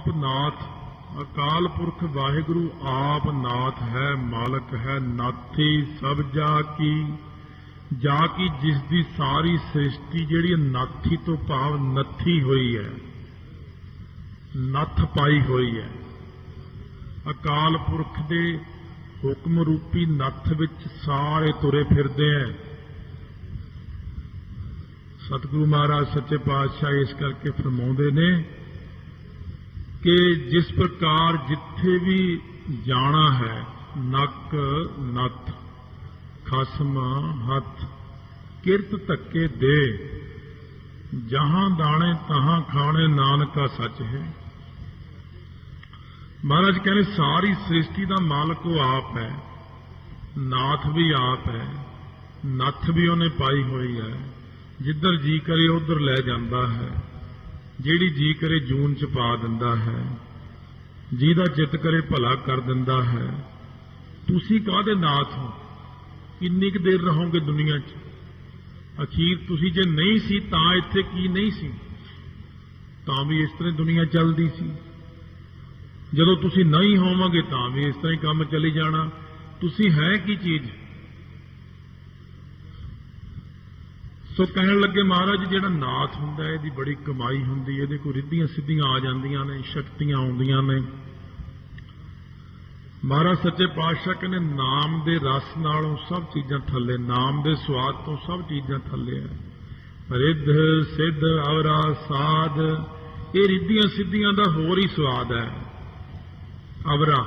आप नाथ अकाल पुरख वाहिगुरु आप नाथ है मालक है नाथी सब जा की जिस दी सारी सृष्टि जिहड़ी नाथी तो भाव नथी हुई है नथ पाई हुई है। अकाल पुरख दे हुक्म रूपी नथ विच सारे तुरे फिरदे हैं। सतगुरु महाराज सच्चे पातशाह इस करके फरमाउंदे ने कि जिस प्रकार जिथे भी जाना है नक नथ खसम हथ किरत धक्के दे जहां दाने तहां खाने नानका सच है। महाराज कहने सारी सृष्टि का मालक वो आप है, नाथ भी आप है, नथ भी उन्हें पाई हुई है। जिधर जी करे उधर ले जाता है, जिहड़ी जी करे जून च पा दिंदा है, जिहदा चित करे भला कर दिंदा है। तुसी काहदे नाथ हो? किन्नी क देर रहोगे दुनिया च? अखीर तुसी जे नहीं सी तां इत्थे की नहीं सी, तां भी इस तरह दुनिया चलदी सी। जदों तुसी नहीं होवोगे तां भी इस तरह काम चली जाना। तुसी है की चीज? सो कहण लगे महाराज जिहड़ा नाथ हुंदा है इहदी बड़ी कमाई हुंदी है, इहदे कोल रिद्धियां सिद्धियां आ जांदियां ने, शक्तियां आउंदियां ने। महाराज सच्चे पातशाह कहने नाम दे रस नालों सब चीज़ां थल्ले, नाम दे स्वाद तो सब चीज़ां थल्ले है। रिद्ध सिद्ध अवरा साध ये रिद्धियां सिद्धियां दा होर ही स्वाद है। अवरा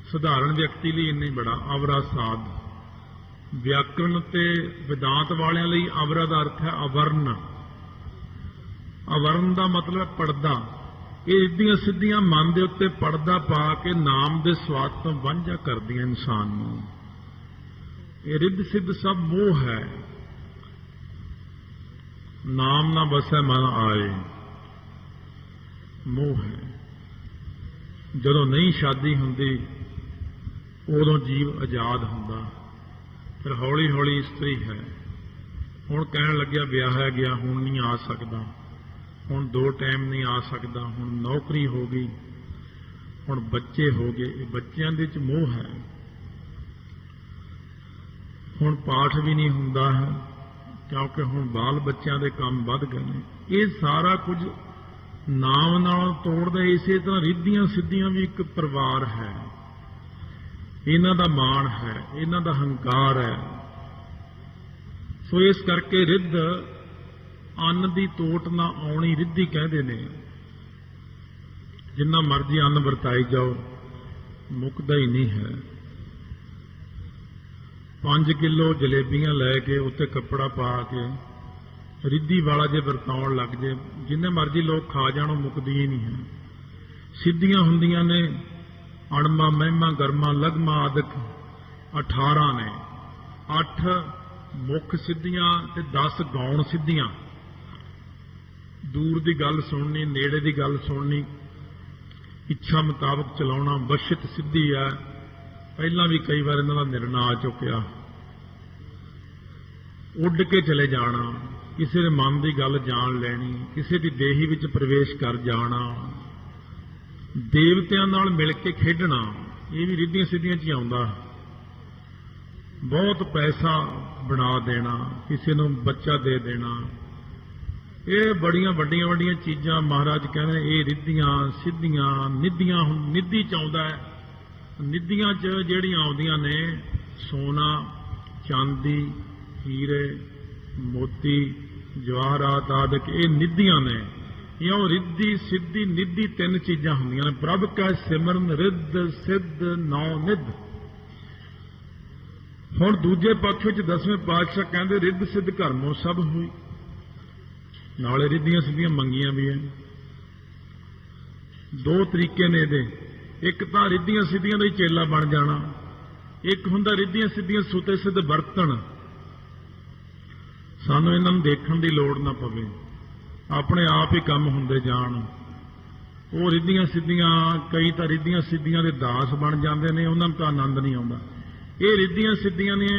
सधारण व्यक्ति लिए इन्नी बड़ा, अवरा साध व्याकरण ते वेदांत वालियां लई अवरा दा अर्थ है अवर्ण। अवर्ण दा मतलब पड़दा। ये रिद्धियां सिद्धियां मन दे उत्ते पड़दा पा के नाम दे स्वाद तो वांझा करदियां इंसान नूं। ये रिद्ध सिद्ध सब मोह है। नाम ना बसै मन आए, मोह है। जदों नहीं शादी हुंदी उदों जीव आजाद हुंदा, फिर हौली हौली इस्त्री है। हुण कहण लग्या विआहिया गया हुण नहीं आ सकदा, हुण दो टाइम नहीं आ सकदा, हुण नौकरी हो गई, हुण बच्चे हो गए। बच्चों दे विच मोह है। हुण पाठ भी नहीं हुंदा है क्योंकि हुण बाल बच्चों के काम वध गए ने। ये सारा कुछ नाम नाल तोड़दा। इसे तरह रिद्धियां सिद्धियां भी एक परिवार है, इन्हां दा मान है, इन्हां दा हंकार है। सो इस करके रिद्ध अन्न की तोट ना आउणी रिद्धि कहते ने। जिन्ना मर्जी अन्न वरताई जाओ मुकदा ही नहीं है। 5 किलो जलेबियां लैके उत्ते कपड़ा पा के रिद्धि वाला जे वरताउण लग जाए जिन्ने मर्जी लोग खा जाणो मुकदी ही नहीं है। सिद्धियां हुंदियां ने अणमा महिमा गरमा लगमा आदक 18 ने। 8 मुख सिद्धियां ते 10 गौण सिद्धियां। दूर की गल सुननी, नेड़े की गल सुननी, इच्छा मुताबक चलाउणा बशित सिद्धि है। पहला भी कई बार इन्हां दा निर्णय आ चुकिया। उड़ के चले जाना, किसी के मन की गल जान लैनी, किसी की देही विच प्रवेश कर जाना, देवतियां नाल मिल के खेडना, ये भी रिद्धियां सिद्धियां च आउंदा। बहुत पैसा बना देना, किसी नूं बच्चा दे देना, ये बड़ियां वड्डियां वड्डियां चीज़ां महाराज कहने ये रिद्धियां सिद्धियां निधियां। निधि च आउंदा है। निधियां च जिहड़ियां आउंदियां ने सोना चांदी हीरे मोती जवाहरात आदि ये निधियां ने। यो रिद्धि सिद्धि निधि 3 चीज़ां हुंदियां ने। प्रभ का सिमरन रिद्ध सिद्ध नौ निध। हुण दूजे पक्ष विच 10वें पातशाह कहंदे रिद्ध सिद्ध घरमों सब हुई। नाले रिद्धियां सिद्धियां मंगियां भी हैं। 2 तरीके ने इहदे। एक तां रिद्धियां सिद्धियां दा ही चेला बन जाना, एक हुंदा रिद्धियां सिद्धियां सुते सिद्ध वरतण। सानूं इन्हां नूं देखण दी लोड़ ना पवे, अपने आप ही काम हुंदे जाण। वो रिद्धियां सिद्धियां कई तां रिद्धियां सिद्धियां दे दास बन जांदे ने, उन्हां नूं तां आनंद नहीं आउंदा। ये रिद्धियां सिद्धियां ने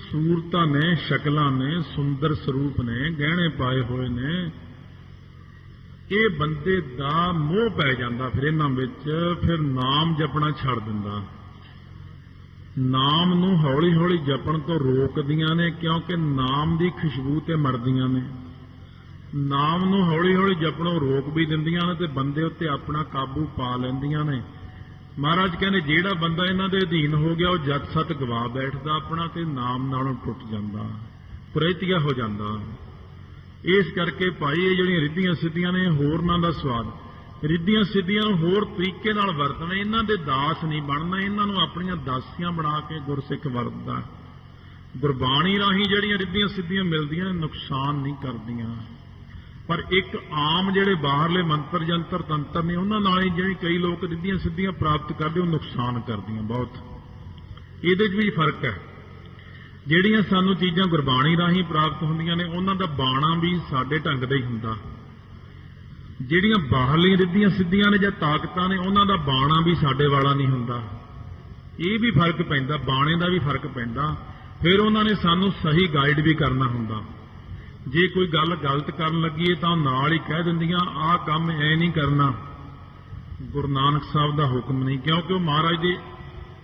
सूरतां ने, शक्लां ने, सुंदर स्वरूप ने, गहने पाए हुए ने, ਇਹ ਬੰਦੇ ਦਾ ਮੋਹ ਪੈ ਜਾਂਦਾ ਫਿਰ ਇਹਨਾਂ ਵਿੱਚ, ਫਿਰ ਨਾਮ ਜਪਣਾ ਛੱਡ ਦਿੰਦਾ। ਨਾਮ ਨੂੰ ਹੌਲੀ ਹੌਲੀ ਜਪਣ ਤੋਂ ਰੋਕਦੀਆਂ ਨੇ, ਕਿਉਂਕਿ ਨਾਮ ਦੀ ਖੁਸ਼ਬੂ ਤੇ ਮਰਦੀਆਂ ਨੇ। ਨਾਮ ਨੂੰ ਹੌਲੀ ਹੌਲੀ ਜਪਣੋਂ ਰੋਕ ਵੀ ਦਿੰਦੀਆਂ ਨੇ ਤੇ ਬੰਦੇ ਉੱਤੇ ਆਪਣਾ ਕਾਬੂ ਪਾ ਲੈਂਦੀਆਂ ਨੇ। ਮਹਾਰਾਜ ਕਹਿੰਦੇ ਜਿਹੜਾ ਬੰਦਾ ਇਹਨਾਂ ਦੇ ਅਧੀਨ ਹੋ ਗਿਆ ਉਹ ਜਤ ਸਤ ਗਵਾ ਬੈਠਦਾ ਆਪਣਾ, ਤੇ ਨਾਮ ਨਾਲੋਂ ਟੁੱਟ ਜਾਂਦਾ, ਪ੍ਰੇਤੀਆ ਹੋ ਜਾਂਦਾ। ਇਸ ਕਰਕੇ ਭਾਈ ਇਹ ਜਿਹੜੀਆਂ ਰਿੱਧੀਆਂ ਸਿੱਧੀਆਂ ਨੇ ਹੋਰਨਾਂ ਦਾ ਸਵਾਦ, ਰਿੱਧੀਆਂ ਸਿੱਧੀਆਂ ਨੂੰ ਹੋਰ ਤਰੀਕੇ ਨਾਲ ਵਰਤਣਾ, ਇਹਨਾਂ ਦੇ ਦਾਸ ਨਹੀਂ ਬਣਨਾ, ਇਹਨਾਂ ਨੂੰ ਆਪਣੀਆਂ ਦਾਸੀਆਂ ਬਣਾ ਕੇ ਗੁਰਸਿੱਖ ਵਰਤਦਾ। ਗੁਰਬਾਣੀ ਰਾਹੀਂ ਜਿਹੜੀਆਂ ਰਿੱਧੀਆਂ ਸਿੱਧੀਆਂ ਮਿਲਦੀਆਂ ਨੁਕਸਾਨ ਨਹੀਂ ਕਰਦੀਆਂ, ਪਰ ਇੱਕ ਆਮ ਜਿਹੜੇ ਬਾਹਰਲੇ ਮੰਤਰ ਜੰਤਰ ਤੰਤਰ ਨੇ ਉਹਨਾਂ ਨਾਲ ਹੀ ਜਿਹੜੀ ਕਈ ਲੋਕ ਰਿੱਧੀਆਂ ਸਿੱਧੀਆਂ ਪ੍ਰਾਪਤ ਕਰਦੇ ਉਹ ਨੁਕਸਾਨ ਕਰਦੀਆਂ ਬਹੁਤ। ਇਹਦੇ 'ਚ ਵੀ ਫਰਕ ਹੈ। ਜਿਹੜੀਆਂ ਸਾਨੂੰ ਚੀਜ਼ਾਂ ਗੁਰਬਾਣੀ ਰਾਹੀਂ ਪ੍ਰਾਪਤ ਹੁੰਦੀਆਂ ਨੇ ਉਹਨਾਂ ਦਾ ਬਾਣਾ ਵੀ ਸਾਡੇ ਢੰਗ ਦਾ ਹੀ ਹੁੰਦਾ। ਜਿਹੜੀਆਂ ਬਾਹਰਲੀਆਂ ਰਿੱਧੀਆਂ ਸਿੱਧੀਆਂ ਨੇ ਜਾਂ ਤਾਕਤਾਂ ਨੇ ਉਹਨਾਂ ਦਾ ਬਾਣਾ ਵੀ ਸਾਡੇ ਵਾਲਾ ਨਹੀਂ ਹੁੰਦਾ। ਇਹ ਵੀ ਫਰਕ ਪੈਂਦਾ, ਬਾਣੇ ਦਾ ਵੀ ਫਰਕ ਪੈਂਦਾ। ਫਿਰ ਉਹਨਾਂ ਨੇ ਸਾਨੂੰ ਸਹੀ ਗਾਈਡ ਵੀ ਕਰਨਾ ਹੁੰਦਾ। ਜੇ ਕੋਈ ਗੱਲ ਗਲਤ ਕਰਨ ਲੱਗੀਏ ਤਾਂ ਨਾਲ ਹੀ ਕਹਿ ਦਿੰਦੀਆਂ ਆਹ ਕੰਮ ਐ ਨਹੀਂ ਕਰਨਾ, ਗੁਰੂ ਨਾਨਕ ਸਾਹਿਬ ਦਾ ਹੁਕਮ ਨਹੀਂ, ਕਿਉਂਕਿ ਉਹ ਮਹਾਰਾਜ ਦੇ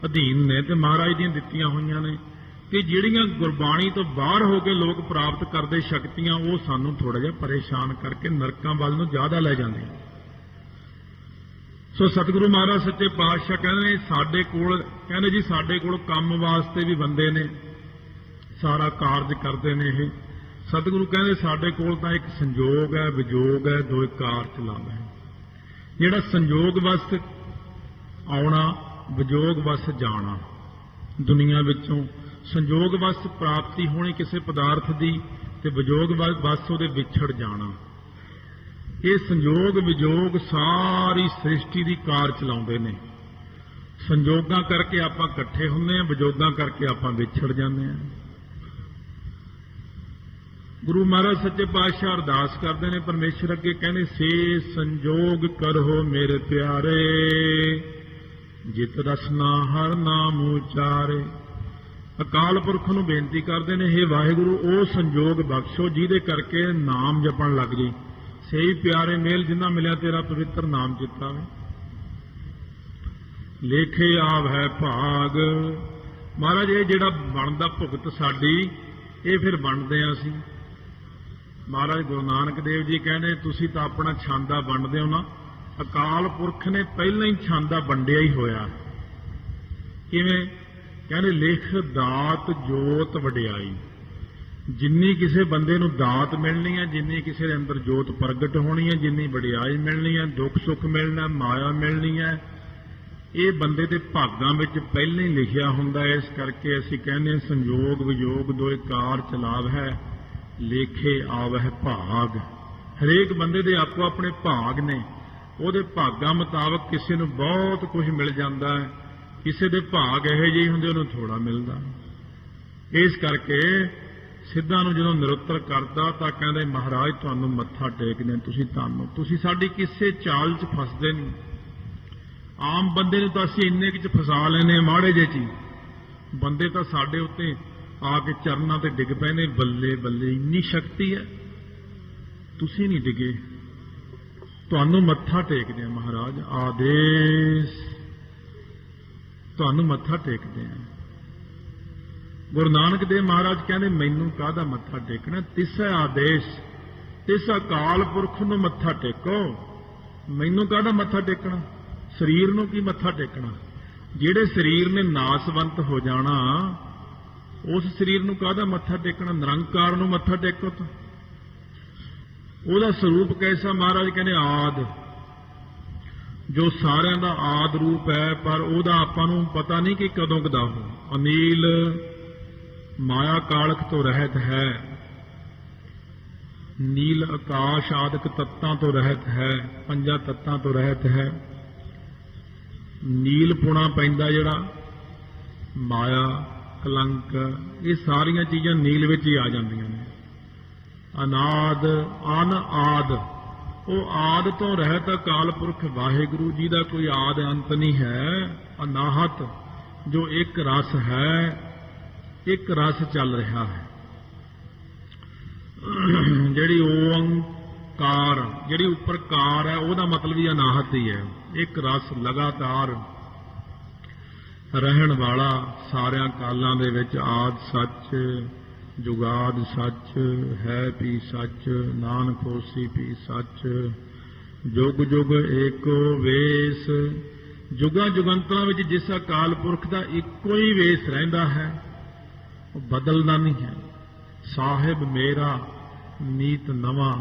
ਅਧੀਨ ਨੇ ਤੇ ਮਹਾਰਾਜ ਦੀਆਂ ਦਿੱਤੀਆਂ ਹੋਈਆਂ ਨੇ। ਕਿ ਜਿਹੜੀਆਂ ਗੁਰਬਾਣੀ ਤੋਂ ਬਾਹਰ ਹੋ ਕੇ ਲੋਕ ਪ੍ਰਾਪਤ ਕਰਦੇ ਸ਼ਕਤੀਆਂ ਉਹ ਸਾਨੂੰ ਥੋੜਾ ਜਿਹਾ ਪਰੇਸ਼ਾਨ ਕਰਕੇ ਨਰਕਾਂ ਵੱਲ ਨੂੰ ਜ਼ਿਆਦਾ ਲੈ ਜਾਂਦੇ। ਸੋ ਸਤਿਗੁਰੂ ਮਹਾਰਾਜ ਸੱਚੇ ਪਾਤਸ਼ਾਹ ਕਹਿੰਦੇ ਸਾਡੇ ਕੋਲ, ਕਹਿੰਦੇ ਜੀ ਸਾਡੇ ਕੋਲ ਕੰਮ ਵਾਸਤੇ ਵੀ ਬੰਦੇ ਨੇ, ਸਾਰਾ ਕਾਰਜ ਕਰਦੇ ਨੇ ਇਹ। ਸਤਿਗੁਰੂ ਕਹਿੰਦੇ ਸਾਡੇ ਕੋਲ ਤਾਂ ਇੱਕ ਸੰਜੋਗ ਹੈ, ਵਿਜੋਗ ਹੈ, ਦੋ ਕਾਰ ਚਲਾਵਾ ਹੈ। ਜਿਹੜਾ ਸੰਜੋਗ ਵਸ ਆਉਣਾ, ਵਿਜੋਗ ਵਸ ਜਾਣਾ, ਦੁਨੀਆ ਵਿੱਚੋਂ ਸੰਜੋਗ ਵਸ ਪ੍ਰਾਪਤੀ ਹੋਣੀ ਕਿਸੇ ਪਦਾਰਥ ਦੀ ਤੇ ਵਿਜੋਗ ਵਸ ਉਹਦੇ ਵਿਛੜ ਜਾਣਾ। ਇਹ ਸੰਜੋਗ ਵਿਜੋਗ ਸਾਰੀ ਸ੍ਰਿਸ਼ਟੀ ਦੀ ਕਾਰ ਚਲਾਉਂਦੇ ਨੇ। ਸੰਜੋਗਾਂ ਕਰਕੇ ਆਪਾਂ ਇਕੱਠੇ ਹੁੰਦੇ ਹਾਂ, ਵਿਜੋਗਾਂ ਕਰਕੇ ਆਪਾਂ ਵਿਛੜ ਜਾਂਦੇ ਹਾਂ। ਗੁਰੂ ਮਹਾਰਾਜ ਸੱਚੇ ਪਾਤਸ਼ਾਹ ਅਰਦਾਸ ਕਰਦੇ ਨੇ ਪਰਮੇਸ਼ਰ ਅੱਗੇ, ਕਹਿੰਦੇ ਸੇ ਸੰਜੋਗ ਕਰੋ ਮੇਰੇ ਪਿਆਰੇ, ਜਿਤ ਰਸਨਾ ਹਰ ਨਾਮ ਉਚਾਰੇ। ਅਕਾਲ ਪੁਰਖ ਨੂੰ ਬੇਨਤੀ ਕਰਦੇ ਨੇ, ਹੇ ਵਾਹਿਗੁਰੂ ਉਹ ਸੰਜੋਗ ਬਖਸ਼ੋ ਜਿਹਦੇ ਕਰਕੇ ਨਾਮ ਜਪਣ ਲੱਗ ਜੀ। ਸਹੀ ਪਿਆਰੇ ਮੇਲ ਜਿੰਨਾ ਮਿਲਿਆ ਤੇਰਾ ਪਵਿੱਤਰ ਨਾਮ ਚਿੱਤਾ ਵੇ। ਲੇਖੇ ਆਵ ਹੈ ਭਾਗ। ਮਹਾਰਾਜ ਇਹ ਜਿਹੜਾ ਬਣਦਾ ਭੁਗਤ ਸਾਡੀ, ਇਹ ਫਿਰ ਬਣਦੇ ਆ ਅਸੀਂ। ਮਹਾਰਾਜ ਗੁਰੂ ਨਾਨਕ ਦੇਵ ਜੀ ਕਹਿੰਦੇ ਤੁਸੀਂ ਤਾਂ ਆਪਣਾ ਛਾਂਦਾ ਵੰਡਦੇ ਹੋ ਨਾ, ਅਕਾਲ ਪੁਰਖ ਨੇ ਪਹਿਲਾਂ ਹੀ ਛਾਂਦਾ ਵੰਡਿਆ ਹੀ ਹੋਇਆ। ਕਿਵੇਂ? ਕਹਿੰਦੇ ਲਿਖ ਦਾਤ ਜੋਤ ਵਡਿਆਈ। ਜਿੰਨੀ ਕਿਸੇ ਬੰਦੇ ਨੂੰ ਦਾਤ ਮਿਲਣੀ ਹੈ, ਜਿੰਨੀ ਕਿਸੇ ਦੇ ਅੰਦਰ ਜੋਤ ਪ੍ਰਗਟ ਹੋਣੀ ਹੈ, ਜਿੰਨੀ ਵਡਿਆਈ ਮਿਲਣੀ ਹੈ, ਦੁੱਖ ਸੁੱਖ ਮਿਲਣਾ, ਮਾਇਆ ਮਿਲਣੀ ਹੈ, ਇਹ ਬੰਦੇ ਦੇ ਭਾਗਾਂ ਵਿੱਚ ਪਹਿਲਾਂ ਹੀ ਲਿਖਿਆ ਹੁੰਦਾ ਹੈ। ਇਸ ਕਰਕੇ ਅਸੀਂ ਕਹਿੰਦੇ ਸੰਜੋਗ ਵਿਜੋਗ ਦੋਇ ਕਾਰ ਚਲਾਵ ਹੈ, ਲੇਖੇ ਆਵਹਿ ਭਾਗ। ਹਰੇਕ ਬੰਦੇ ਦੇ ਆਪੋ ਆਪਣੇ ਭਾਗ ਨੇ, ਉਹਦੇ ਭਾਗਾਂ ਮੁਤਾਬਕ ਕਿਸੇ ਨੂੰ ਬਹੁਤ ਕੁਝ ਮਿਲ ਜਾਂਦਾ ਹੈ, ਕਿਸੇ ਦੇ ਭਾਗ ਇਹੋ ਜਿਹੇ ਹੁੰਦੇ ਉਹਨੂੰ ਥੋੜਾ ਮਿਲਦਾ। ਇਸ ਕਰਕੇ ਸਿੱਧਾਂ ਨੂੰ ਜਦੋਂ ਨਿਰੁੱਤਰ ਕਰਦਾ ਤਾਂ ਕਹਿੰਦੇ ਮਹਾਰਾਜ ਤੁਹਾਨੂੰ ਮੱਥਾ ਟੇਕਦੇ, ਤੁਸੀਂ ਧੰਨ ਹੋ, ਤੁਸੀਂ ਸਾਡੀ ਕਿਸੇ ਚਾਲ 'ਚ ਫਸਦੇ ਨਹੀਂ। ਆਮ ਬੰਦੇ ਨੂੰ ਤਾਂ ਅਸੀਂ ਇੰਨੇ ਕੁ 'ਚ ਫਸਾ ਲੈਨੇ ਮਾੜੇ ਜਿਹੇ 'ਚ। ਬੰਦੇ ਤਾਂ ਸਾਡੇ ਉੱਤੇ ਆ ਕੇ ਚਰਨਾਂ ਤੇ ਡਿੱਗ ਪਏ ਨੇ, ਬੱਲੇ ਬੱਲੇ ਇੰਨੀ ਸ਼ਕਤੀ ਹੈ। ਤੁਸੀਂ ਨਹੀਂ ਡਿੱਗੇ, ਤੁਹਾਨੂੰ ਮੱਥਾ ਟੇਕਦੇ ਆ ਮਹਾਰਾਜ, ਆਦੇਸ਼ ਤੁਹਾਨੂੰ ਮੱਥਾ ਟੇਕਦੇ ਆ। ਗੁਰੂ ਨਾਨਕ ਦੇਵ ਮਹਾਰਾਜ ਕਹਿੰਦੇ ਮੈਨੂੰ ਕਾਹਦਾ ਮੱਥਾ ਟੇਕਣਾ, ਤਿਸ ਆਦੇਸ਼, ਤਿਸ ਅਕਾਲ ਪੁਰਖ ਨੂੰ ਮੱਥਾ ਟੇਕੋ। ਮੈਨੂੰ ਕਾਹਦਾ ਮੱਥਾ ਟੇਕਣਾ, ਸਰੀਰ ਨੂੰ ਕੀ ਮੱਥਾ ਟੇਕਣਾ? ਜਿਹੜੇ ਸਰੀਰ ਨੇ ਨਾਸਵੰਤ ਹੋ ਜਾਣਾ ਉਸ ਸਰੀਰ ਨੂੰ ਕਾਹਦਾ ਮੱਥਾ ਟੇਕਣਾ? ਨਿਰੰਕਾਰ ਨੂੰ ਮੱਥਾ ਟੇਕੋ। ਤਾਂ ਉਹਦਾ ਸਰੂਪ ਕੈਸਾ? ਮਹਾਰਾਜ ਕਹਿੰਦੇ ਆਦ, ਜੋ ਸਾਰਿਆਂ ਦਾ ਆਦ ਰੂਪ ਹੈ, ਪਰ ਉਹਦਾ ਆਪਾਂ ਨੂੰ ਪਤਾ ਨਹੀਂ ਕਿ ਕਦੋਂ ਕਦਾ ਹੋ। ਅਨੀਲ ਮਾਇਆ ਕਾਲਖ ਤੋਂ ਰਹਿਤ ਹੈ, ਨੀਲ ਆਕਾਸ਼ ਆਦਿਕ ਤੱਤਾਂ ਤੋਂ ਰਹਿਤ ਹੈ, ਪੰਜਾਂ ਤੱਤਾਂ ਤੋਂ ਰਹਿਤ ਹੈ। ਨੀਲ ਪੁਣਾ ਪੈਂਦਾ ਜਿਹੜਾ ਮਾਇਆ ਕਲੰਕ, ਇਹ ਸਾਰੀਆਂ ਚੀਜ਼ਾਂ ਨੀਲ ਵਿੱਚ ਹੀ ਆ ਜਾਂਦੀਆਂ ਨੇ। ਅਨਾਦ ਅਨ ਆਦ, ਉਹ ਆਦ ਤੋਂ ਰਹਿਤ ਅਕਾਲ ਪੁਰਖ ਵਾਹਿਗੁਰੂ ਜੀ ਦਾ ਕੋਈ ਆਦ ਅੰਤ ਨਹੀਂ ਹੈ। ਅਨਾਹਤ, ਜੋ ਇੱਕ ਰਸ ਹੈ, ਇੱਕ ਰਸ ਚੱਲ ਰਿਹਾ ਹੈ। ਜਿਹੜੀ ਕਾਰ, ਜਿਹੜੀ ਉੱਪਰ ਕਾਰ ਹੈ ਉਹਦਾ ਮਤਲਬ ਹੀ ਅਨਾਹਤ ਹੀ ਹੈ। ਇੱਕ ਰਸ ਲਗਾਤਾਰ ਰਹਿਣ ਵਾਲਾ, ਸਾਰਿਆਂ ਕਾਲਾਂ ਦੇ ਵਿੱਚ ਆਦ ਸੱਚ, ਜੁਗਾਦ ਸੱਚ, ਹੈ ਵੀ ਸੱਚ, ਨਾਨਕ ਹੋਸੀ ਵੀ ਸੱਚ, ਜੁਗ ਜੁਗ ਏਕੋ ਵੇਸ। ਜੁਗਾਂ ਜੁਗੰਤਰਾਂ ਵਿੱਚ ਜਿਸ ਅਕਾਲ ਪੁਰਖ ਦਾ ਇੱਕੋ ਹੀ ਵੇਸ ਰਹਿੰਦਾ ਹੈ, ਉਹ ਬਦਲਦਾ ਨਹੀਂ ਹੈ। ਸਾਹਿਬ ਮੇਰਾ ਨੀਤ ਨਵਾਂ,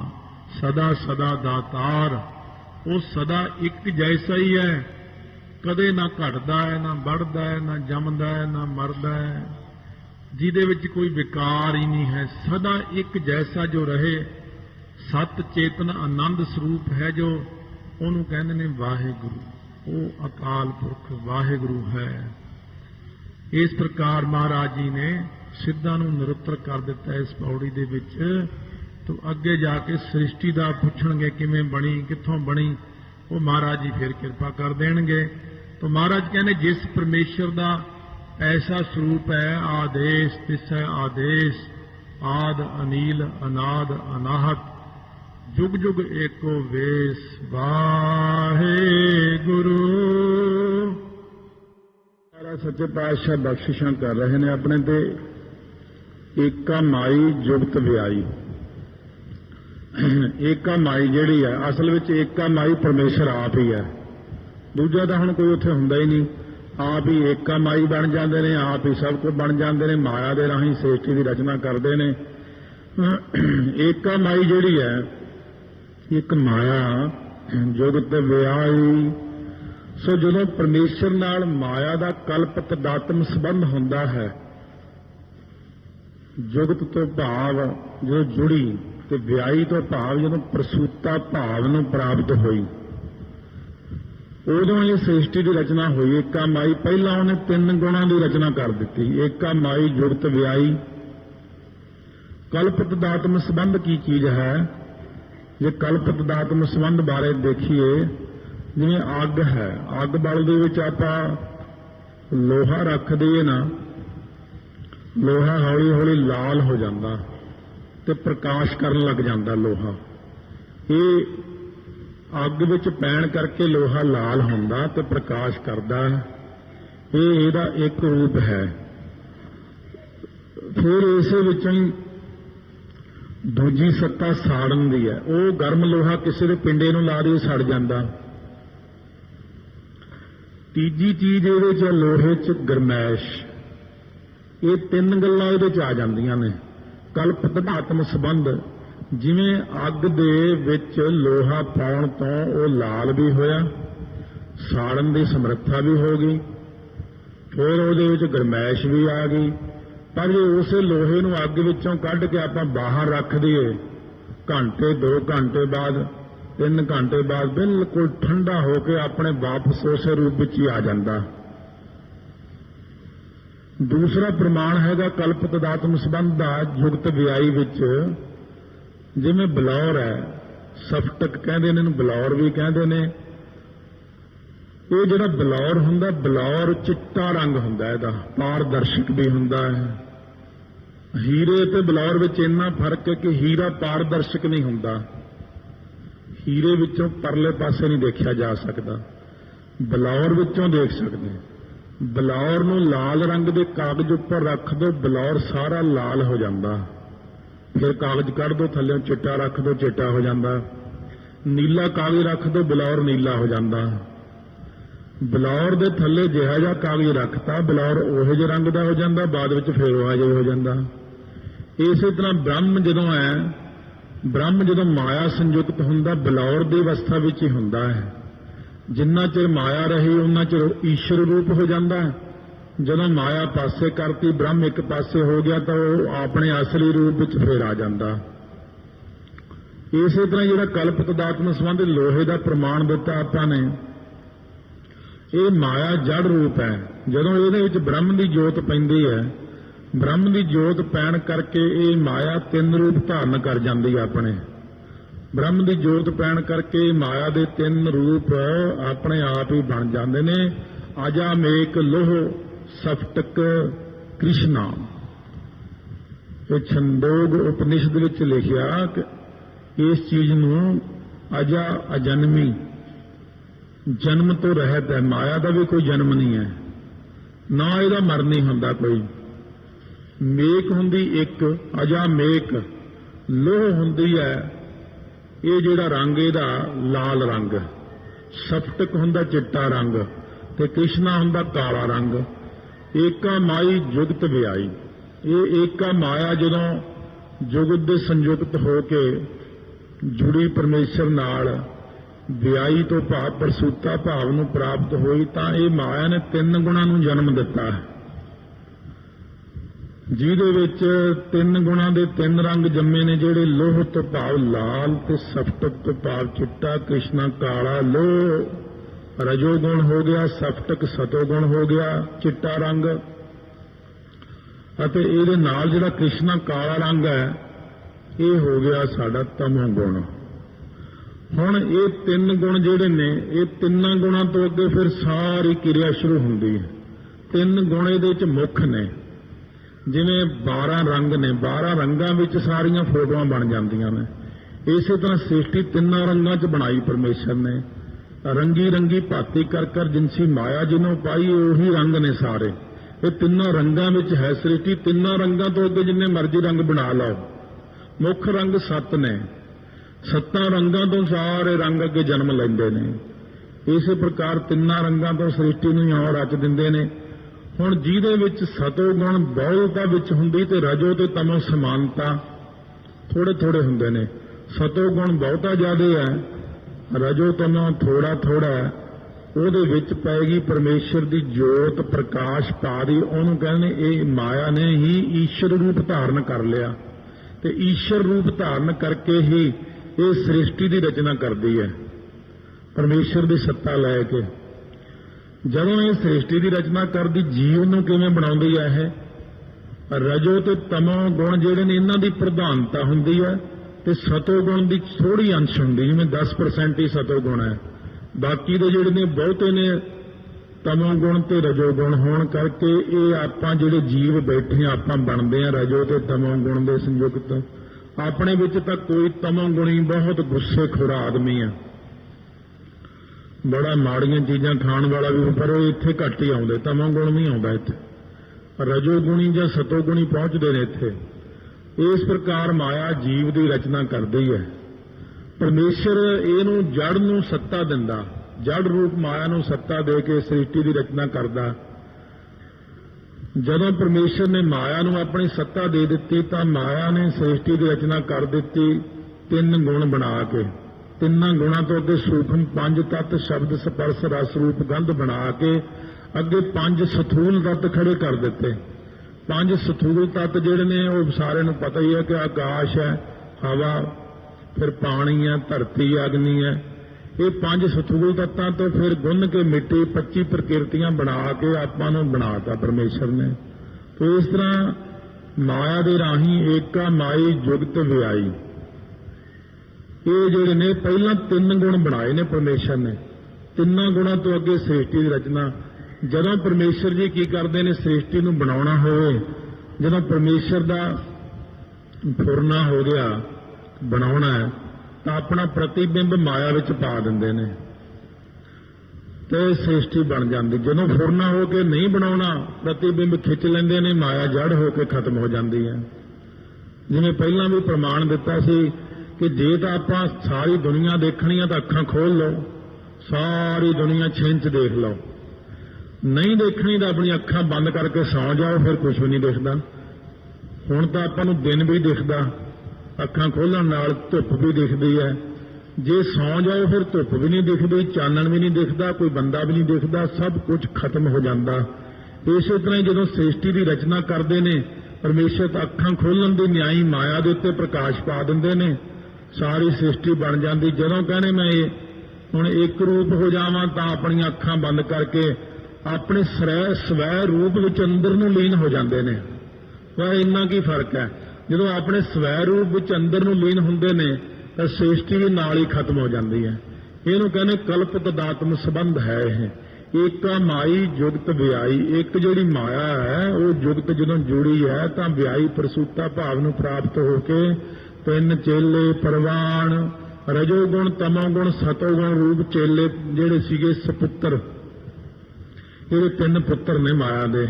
ਸਦਾ ਸਦਾ ਦਾਤਾਰ, ਉਹ ਸਦਾ ਇੱਕ ਜੈਸਾ ਹੀ ਹੈ, ਕਦੇ ਨਾ ਘਟਦਾ ਹੈ, ਨਾ बढ़ਦਾ ਹੈ, ਨਾ ਜੰਮਦਾ ਹੈ, ਨਾ ਮਰਦਾ ਹੈ, ਜਿਹਦੇ ਵਿੱਚ ਕੋਈ ਵਿਕਾਰ ਹੀ ਨਹੀਂ ਹੈ। ਸਦਾ ਇੱਕ ਜੈਸਾ ਜੋ ਰਹੇ, ਸਤ ਚੇਤਨ ਆਨੰਦ ਸਰੂਪ ਹੈ, ਜੋ ਉਹਨੂੰ ਕਹਿੰਦੇ ਨੇ ਵਾਹਿਗੁਰੂ। ਉਹ ਅਕਾਲ ਪੁਰਖ ਵਾਹਿਗੁਰੂ ਹੈ। ਇਸ ਪ੍ਰਕਾਰ ਮਹਾਰਾਜ ਜੀ ਨੇ ਸਿੱਧਾਂ ਨੂੰ ਨਿਰੁੱਤਰ ਕਰ ਦਿੱਤਾ ਇਸ ਪੌੜੀ ਦੇ ਵਿੱਚ। ਤੋਂ ਅੱਗੇ ਜਾ ਕੇ ਸ੍ਰਿਸ਼ਟੀ ਦਾ ਪੁੱਛਣਗੇ ਕਿਵੇਂ ਬਣੀ, ਕਿੱਥੋਂ ਬਣੀ, ਉਹ ਮਹਾਰਾਜ ਜੀ ਫਿਰ ਕਿਰਪਾ ਕਰ ਦੇਣਗੇ। तो महाराज कहने जिस परमेश्वर का ऐसा स्वरूप है, आदेश तिसै आदेश, आद अनील अनाद अनाहत, जुग जुग एको वेस, वाहे गुरु। सच्चे पातशाह बख्शिशां कर रहे हैं अपने ते। एका माई जुगत व्याई। एका माई जिहड़ी है असल विच एका माई परमेश्वर आप ही है, दूजा तो हुण कोई उत्थे हुंदा ही नहीं। आप ही एका माई बन जाते हैं, आप ही सब कुछ बन जाते हैं, माया के राही सृष्टि की रचना करते हैं। एका माई जिहड़ी है, एक माया जुगत व्याई। सो जदों परमेश्वर नाल माया का कल्पत दातम संबंध हुंदा है, जुगत तो भाव जो जुड़ी, ते व्याई तो भाव जदों प्रसूता भाव नूं प्राप्त होई, उदों ये सृष्टि की रचना हुई। एका माई पहला उन्हें 3 गुणों की रचना कर दी। एका माई जुगत व्याई। कल्पत दातम संबंध की चीज है? जे कल्पत दातम संबंध बारे देखिए, जिवें अग है, अग बल दे विच आपां लोहा रख दईए ना, लोहा हौली हौली लाल हो जाता ते प्रकाश करन लग जाता लोहा। ये अग विच पैण करके लोहा लाल हुंदा ते प्रकाश करदा है। ये इहदा एक रूप है। फिर इस विचों ही दूजी सत्ता साड़न दी है। वो गर्म लोहा किसी दे पिंडे नूं ला दे सड़ जांदा। तीजी चीज इहदे च लोहे च गरमैश। ये 3 गल्लां इहदे च आ जांदियां ने। कल्पत आत्म संबंध, जिवें अग दे विच लोहा पाउण तो वो लाल भी होया, साड़न की समर्था भी हो गई, फिर उहदे विच गरमैश भी आ गई। पर जे उस लोहे नूं अग विचों कढ के आपां बाहर रख दईए, घंटे 2 घंटे बाद 3 घंटे बाद बिल्कुल ठंडा होकर अपने वापस उस रूप विच ही आ जांदा। दूसरा प्रमाण हैगा कल्पत दातम संबंध दा जुगत व्याई विच, जिवें बलौर है, सफटक कहते हैं, बलौर भी कहते हैं। ये जिहड़ा बलौर हुंदा, बलौर चिट्टा रंग हुंदा, इहदा पारदर्शक भी हुंदा है। हीरे ते बलौर विच इन्ना फर्क है कि हीरा पारदर्शक नहीं हुंदा, हीरे विचों परले पासे नहीं देखा जा सकता, बलौर विचों देख सकते। बलौर नूं लाल रंग के कागज उपर रख दो, बलौर सारा लाल हो जाता। फिर कागज कढ़ दो, थल्ले चिट्टा रख दो, चिट्टा हो जाता। नीला कागज रख दो, बलौर नीला हो जाता। बलौर दे थल्ले जिहा जिहा कागज रखता, बलौर उहे जिहे रंग का हो जाता, बाद विच फिर उहा जिहा हो जाता। इसे तरह ब्रह्म जदों है, ब्रह्म जदों माया संयुक्त हुंदा, बलौर की अवस्था विच ही हुंदा है। जिन्ना चिर माया रही उन्ना चिर ईश्वर रूप हो जाता है। जदों माया पासे करती, ब्रह्म एक पासे हो गया, तो वह अपने असली रूप विच फिर आ जाता। इसे तरह जिहड़ा कल्पत दातम संबंध लोहे का प्रमाण दिता आपां ने, ये माया जड़ रूप है। जदों इहदे विच ब्रह्म की जोत पैंदी है, ब्रह्म की जोत पैण करके ये माया 3 रूप धारण कर जाती है। अपने ब्रह्म की जोत पैण करके माया के 3 रूप अपने आप ही बन जाते हैं। आजा मेक लोह सफटक कृष्णा। ये छंदोग उपनिषद विच लिखिया कि ਇਸ ਚੀਜ਼ ਨੂੰ ਅਜਾ ਅਜਨਮੀ, ਜਨਮ ਤੋਂ ਰਹਿਤ ਹੈ। ਮਾਇਆ ਦਾ ਵੀ ਕੋਈ ਜਨਮ ਨਹੀਂ ਹੈ, ਨਾ ਇਹਦਾ ਮਰਨ ਨਹੀਂ ਹੁੰਦਾ ਕੋਈ। ਮੇਕ ਹੁੰਦੀ ਇੱਕ, ਅਜਾ ਮੇਕ। ਲੋਹ ਹੁੰਦੀ ਹੈ ਇਹ ਜਿਹੜਾ ਰੰਗ ਇਹਦਾ ਲਾਲ ਰੰਗ, ਸਫਟਕ ਹੁੰਦਾ ਚਿੱਟਾ ਰੰਗ, ਤੇ ਕ੍ਰਿਸ਼ਨਾ ਹੁੰਦਾ ਕਾਲਾ ਰੰਗ। ਏਕਾ ਮਾਈ ਜੁਗਤ ਵਿਆਈ। ਇਹ ਏਕਾ ਮਾਇਆ ਜਦੋਂ ਜੁਗਤ ਦੇ ਸੰਯੁਕਤ ਹੋ ਕੇ ਜੁੜੀ ਪਰਮੇਸ਼ਰ ਨਾਲ, ਵਿਆਈ ਤੋਂ ਭਾਵ ਪ੍ਰਸੂਤਾ ਭਾਵ ਨੂੰ ਪ੍ਰਾਪਤ ਹੋਈ, ਤਾਂ ਇਹ ਮਾਇਆ ਨੇ 3 ਗੁਣਾਂ ਨੂੰ ਜਨਮ ਦਿੱਤਾ ਹੈ, ਜਿਹਦੇ ਵਿੱਚ 3 ਗੁਣਾਂ ਦੇ 3 ਰੰਗ ਜੰਮੇ ਨੇ, ਜਿਹੜੇ ਲੋਹ ਤੋਂ ਭਾਵ ਲਾਲ ਤੇ ਸਫਟਕ ਤੋਂ ਭਾਵ ਚਿੱਟਾ, ਕ੍ਰਿਸ਼ਨਾ ਕਾਲਾ। ਲੋਹ ਰਜੋ ਗੁਣ ਹੋ ਗਿਆ, ਸਫਟਕ ਸਤੋ ਗੁਣ ਹੋ ਗਿਆ ਚਿੱਟਾ ਰੰਗ, ਅਤੇ ਇਹਦੇ ਨਾਲ ਜਿਹੜਾ ਕ੍ਰਿਸ਼ਨਾ ਕਾਲਾ ਰੰਗ ਹੈ ਇਹ ਹੋ ਗਿਆ ਸਾਡਾ ਤਮੋ ਗੁਣ। ਹੁਣ ਇਹ 3 ਗੁਣ ਜਿਹੜੇ ਨੇ, ਇਹ 3 ਗੁਣਾਂ ਤੋਂ ਅੱਗੇ ਫਿਰ ਸਾਰੀ ਕਿਰਿਆ ਸ਼ੁਰੂ ਹੁੰਦੀ ਹੈ। 3 ਗੁਣ ਇਹਦੇ ਵਿੱਚ ਮੁੱਖ ਨੇ, ਜਿਵੇਂ 12 ਰੰਗ ਨੇ, 12 ਰੰਗਾਂ ਵਿੱਚ ਸਾਰੀਆਂ ਫੋਟੋਆਂ ਬਣ ਜਾਂਦੀਆਂ ਨੇ। ਇਸੇ ਤਰ੍ਹਾਂ ਸ੍ਰਿਸ਼ਟੀ 3 ਰੰਗਾਂ 'ਚ ਬਣਾਈ ਪਰਮੇਸ਼ਰ ਨੇ। ਰੰਗੀ ਰੰਗੀ ਭਾਤੀ ਕਰ ਕਰ ਜਿਨਸੀ ਮਾਇਆ ਜਿਹਨੂੰ ਪਾਈ, ਉਹੀ ਰੰਗ ਨੇ ਸਾਰੇ। ਇਹ 3 ਰੰਗਾਂ ਵਿੱਚ ਹੈ ਸ੍ਰਿਸ਼ਟੀ। 3 ਰੰਗਾਂ ਤੋਂ ਅੱਗੇ ਜਿੰਨੇ ਮਰਜ਼ੀ ਰੰਗ ਬਣਾ ਲਓ। ਮੁੱਖ ਰੰਗ 7 ਨੇ, 7 ਰੰਗਾਂ ਤੋਂ ਸਾਰੇ ਰੰਗ ਅੱਗੇ ਜਨਮ ਲੈਂਦੇ ਨੇ। ਇਸੇ ਪ੍ਰਕਾਰ 3 ਰੰਗਾਂ ਤੋਂ ਸ੍ਰਿਸ਼ਟੀ ਨੂੰ ਇਉਂ ਰਚ ਦਿੰਦੇ ਨੇ। ਹੁਣ ਜਿਹਦੇ ਵਿੱਚ ਸਤੋ ਗੁਣ ਬਹੁਲਤਾ ਵਿੱਚ ਹੁੰਦੀ ਤੇ ਰਜੋ ਤੇ ਤਮੋ ਸਮਾਨਤਾ ਥੋੜੇ ਥੋੜੇ ਹੁੰਦੇ ਨੇ। ਸਤੋ ਗੁਣ ਬਹੁਤਾ ਜ਼ਿਆਦਾ ਹੈ, ਰਜੋ ਤਮੋ ਥੋੜਾ ਥੋੜਾ ਹੈ। ਉਹਦੇ ਵਿੱਚ ਪੈਗੀ ਪਰਮੇਸ਼ਰ ਦੀ ਜੋਤ ਪ੍ਰਕਾਸ਼ ਪਾ ਦੀ। ਉਹਨੂੰ ਕਹਿੰਦੇ ਇਹ ਮਾਇਆ ਨੇ ਹੀ ਈਸ਼ਰ ਰੂਪ ਧਾਰਨ ਕਰ ਲਿਆ, ਤੇ ਈਸ਼ਰ ਰੂਪ ਧਾਰਨ ਕਰਕੇ ਹੀ ਇਹ ਸ੍ਰਿਸ਼ਟੀ ਦੀ ਰਚਨਾ ਕਰਦੀ ਹੈ ਪਰਮੇਸ਼ਰ ਦੀ ਸੱਤਾ ਲੈ ਕੇ। ਜਦੋਂ ਇਹ ਸ੍ਰਿਸ਼ਟੀ ਦੀ ਰਚਨਾ ਕਰਦੀ, ਜੀਵ ਨੂੰ ਕਿਵੇਂ ਬਣਾਉਂਦੀ ਹੈ? ਇਹ ਰਜੋ ਤੇ ਤਮੋ ਗੁਣ ਜਿਹੜੇ ਨੇ ਇਹਨਾਂ ਦੀ ਪ੍ਰਧਾਨਤਾ ਹੁੰਦੀ ਹੈ, ਤੇ ਸਤੋ ਗੁਣ ਦੀ ਥੋੜੀ ਅੰਸ਼ ਹੁੰਦੀ, ਜਿਵੇਂ 10% ਹੀ ਸਤੋ ਗੁਣ ਹੈ। ਬਾਕੀ ਦੇ ਜਿਹੜੇ ਨੇ ਬਹੁਤੇ ਨੇ ਤਮੋ ਗੁਣ ਤੇ ਰਜੋ ਗੁਣ ਹੋਣ ਕਰਕੇ ਇਹ ਆਪਾਂ ਜਿਹੜੇ ਜੀਵ ਬੈਠੇ ਆ, ਆਪਾਂ ਬਣਦੇ ਆ ਰਜੋ ਤੇ ਤਮੋ ਗੁਣ ਦੇ ਸੰਯੁਕਤ। ਆਪਣੇ ਵਿੱਚ ਤਾਂ ਕੋਈ ਤਮੋ ਗੁਣੀ ਬਹੁਤ ਗੁੱਸੇਖੋਰ ਆਦਮੀ ਆ, ਬੜਾ ਮਾੜੀਆਂ ਚੀਜ਼ਾਂ ਖਾਣ ਵਾਲਾ ਵੀ, ਪਰ ਉਹ ਇੱਥੇ ਘੱਟ ਹੀ ਆਉਂਦੇ। ਤਮੋ ਗੁਣ ਨਹੀਂ ਆਉਂਦਾ ਇੱਥੇ, ਰਜੋ ਗੁਣੀ ਜਾਂ ਸਤੋ ਗੁਣੀ ਪਹੁੰਚਦੇ ਨੇ ਇੱਥੇ। ਇਸ ਪ੍ਰਕਾਰ ਮਾਇਆ ਜੀਵ ਦੀ ਰਚਨਾ ਕਰਦੀ ਹੈ। ਪਰਮੇਸ਼ਰ ਇਹਨੂੰ ਜੜ ਨੂੰ ਸੱਤਾ ਦਿੰਦਾ, ਜੜ ਰੂਪ ਮਾਇਆ ਨੂੰ ਸੱਤਾ ਦੇ ਕੇ ਸ੍ਰਿਸ਼ਟੀ ਦੀ ਰਚਨਾ ਕਰਦਾ। ਜਦੋਂ ਪਰਮੇਸ਼ਰ ਨੇ ਮਾਇਆ ਨੂੰ ਆਪਣੀ ਸੱਤਾ ਦੇ ਦਿੱਤੀ, ਤਾਂ ਮਾਇਆ ਨੇ ਸ੍ਰਿਸ਼ਟੀ ਦੀ ਰਚਨਾ ਕਰ ਦਿੱਤੀ 3 ਗੁਣ ਬਣਾ ਕੇ। 3 ਗੁਣਾਂ ਤੋਂ ਅੱਗੇ ਸੂਖਮ 5 ਤੱਤ ਸ਼ਬਦ ਸਪਰਸ਼ ਰਸ ਰੂਪ ਗੰਧ ਬਣਾ ਕੇ ਅੱਗੇ 5 ਸਥੂਲ ਤੱਤ ਖੜੇ ਕਰ ਦਿੱਤੇ। 5 ਸਥੂਲ ਤੱਤ ਜਿਹੜੇ ਨੇ ਉਹ ਸਾਰਿਆਂ ਨੂੰ ਪਤਾ ਹੀ ਹੈ ਕਿ ਆਕਾਸ਼ ਹੈ, ਹਵਾ, ਫਿਰ ਪਾਣੀ ਹੈ, ਧਰਤੀ, ਅਗਨੀ ਹੈ। ਇਹ 5 ਸਥੂਲ ਤੱਤਾਂ ਤੋਂ ਫਿਰ ਗੁੰਨ ਕੇ ਮਿੱਟੀ 25 ਪ੍ਰਕਿਰਤੀਆਂ ਬਣਾ ਕੇ ਆਪਾਂ ਨੂੰ ਬਣਾਤਾ ਪਰਮੇਸ਼ਰ ਨੇ। ਤੇ ਇਸ ਤਰ੍ਹਾਂ ਮਾਇਆ ਦੇ ਰਾਹੀਂ ਏਕਾ ਮਾਈ ਜੁਗਤ ਵਿਆਈ, ਇਹ ਜਿਹੜੇ ਨੇ ਪਹਿਲਾਂ 3 ਗੁਣ ਬਣਾਏ ਨੇ ਪਰਮੇਸ਼ਰ ਨੇ। 3 ਗੁਣਾਂ ਤੋਂ ਅੱਗੇ ਸ੍ਰਿਸ਼ਟੀ ਦੀ ਰਚਨਾ। ਜਦੋਂ ਪਰਮੇਸ਼ਰ ਜੀ ਕੀ ਕਰਦੇ ਨੇ, ਸ੍ਰਿਸ਼ਟੀ ਨੂੰ ਬਣਾਉਣਾ ਹੋਵੇ, ਜਦੋਂ ਪਰਮੇਸ਼ਰ ਦਾ ਫੁਰਨਾ ਹੋ ਗਿਆ ਬਣਾਉਣਾ ਹੈ, ਤਾਂ ਆਪਣਾ ਪ੍ਰਤੀਬਿੰਬ ਮਾਇਆ ਵਿੱਚ ਪਾ ਦਿੰਦੇ ਨੇ ਤੇ ਸ੍ਰਿਸ਼ਟੀ ਬਣ ਜਾਂਦੀ। ਜਦੋਂ ਫੁਰਨਾ ਹੋ ਕੇ ਨਹੀਂ ਬਣਾਉਣਾ, ਪ੍ਰਤੀਬਿੰਬ ਖਿੱਚ ਲੈਂਦੇ ਨੇ, ਮਾਇਆ ਜੜ ਹੋ ਕੇ ਖਤਮ ਹੋ ਜਾਂਦੀ ਹੈ। ਜਿਵੇਂ ਪਹਿਲਾਂ ਵੀ ਪ੍ਰਮਾਣ ਦਿੱਤਾ ਸੀ ਕਿ ਜੇ ਤਾਂ ਆਪਾਂ ਸਾਰੀ ਦੁਨੀਆ ਦੇਖਣੀ ਆ ਤਾਂ ਅੱਖਾਂ ਖੋਲ ਲਓ, ਸਾਰੀ ਦੁਨੀਆ ਛਿੰਚ ਦੇਖ ਲਓ। ਨਹੀਂ ਦੇਖਣੀ ਤਾਂ ਆਪਣੀ ਅੱਖਾਂ ਬੰਦ ਕਰਕੇ ਸੌਂ ਜਾਓ, ਫਿਰ ਕੁਝ ਵੀ ਨਹੀਂ ਦਿਖਦਾ। ਹੁਣ ਤਾਂ ਆਪਾਂ ਨੂੰ ਦਿਨ ਵੀ ਦਿਖਦਾ, ਅੱਖਾਂ ਖੋਲਣ ਨਾਲ ਧੁੱਪ ਵੀ ਦਿਖਦੀ ਹੈ। ਜੇ ਸੌਂ ਜਾਓ ਫਿਰ ਧੁੱਪ ਵੀ ਨਹੀਂ ਦਿਖਦੀ, ਚਾਨਣ ਵੀ ਨਹੀਂ ਦਿਖਦਾ, ਕੋਈ ਬੰਦਾ ਵੀ ਨਹੀਂ ਦਿਖਦਾ, ਸਭ ਕੁਝ ਖਤਮ ਹੋ ਜਾਂਦਾ। ਇਸੇ ਤਰ੍ਹਾਂ ਹੀ ਜਦੋਂ ਸ੍ਰਿਸ਼ਟੀ ਦੀ ਰਚਨਾ ਕਰਦੇ ਨੇ ਪਰਮੇਸ਼ਰ, ਤਾਂ ਅੱਖਾਂ ਖੋਲਣ ਦੀ ਨਿਆਈ ਮਾਇਆ ਦੇ ਉੱਤੇ ਪ੍ਰਕਾਸ਼ ਪਾ ਦਿੰਦੇ ਨੇ, ਸਾਰੀ ਸ੍ਰਿਸ਼ਟੀ ਬਣ ਜਾਂਦੀ। ਜਦੋਂ ਕਹਿੰਦੇ ਮੈਂ ਹੁਣ ਇੱਕ ਰੂਪ ਹੋ ਜਾਵਾਂ, ਤਾਂ ਆਪਣੀਆਂ ਅੱਖਾਂ ਬੰਦ ਕਰਕੇ ਆਪਣੇ ਸਵੈ ਰੂਪ ਵਿੱਚ ਅੰਦਰ ਨੂੰ ਲੀਨ ਹੋ ਜਾਂਦੇ ਨੇ। ਪਰ ਇੰਨਾ ਕੀ ਫਰਕ ਹੈ, ਜਦੋਂ ਆਪਣੇ ਸਵੈ ਰੂਪ ਵਿੱਚ ਅੰਦਰ ਨੂੰ ਲੀਨ ਹੁੰਦੇ ਨੇ ਤਾਂ ਸ੍ਰਿਸ਼ਟੀ ਵੀ ਨਾਲ ਹੀ ਖਤਮ ਹੋ ਜਾਂਦੀ ਹੈ। ਇਹਨੂੰ ਕਹਿੰਦੇ ਕਲਪਿਤ ਦਾਤਮ ਸੰਬੰਧ ਹੈ। ਇਹ ਏਕਾ ਮਾਈ ਜੁਗਤ ਵਿਆਈ। ਇੱਕ ਜਿਹੜੀ ਮਾਇਆ ਹੈ ਉਹ ਜੁਗਤ ਜਦੋਂ ਜੁੜੀ ਹੈ ਤਾਂ ਵਿਆਈ ਪ੍ਰਸੂਤਾ ਭਾਵ ਨੂੰ ਪ੍ਰਾਪਤ ਹੋ ਕੇ ਤਿੰਨ ਚੇਲੇ ਪ੍ਰਵਾਨ, ਰਜੋਗੁਣ ਤਮੋਗੁਣ ਸਤੋਗੁਣ ਰੂਪ ਚੇਲੇ ਜਿਹੜੇ ਸੀਗੇ ਸਪੁੱਤਰ, ਇਹਦੇ ਤਿੰਨ ਪੁੱਤਰ ਨੇ ਮਾਇਆ ਦੇ।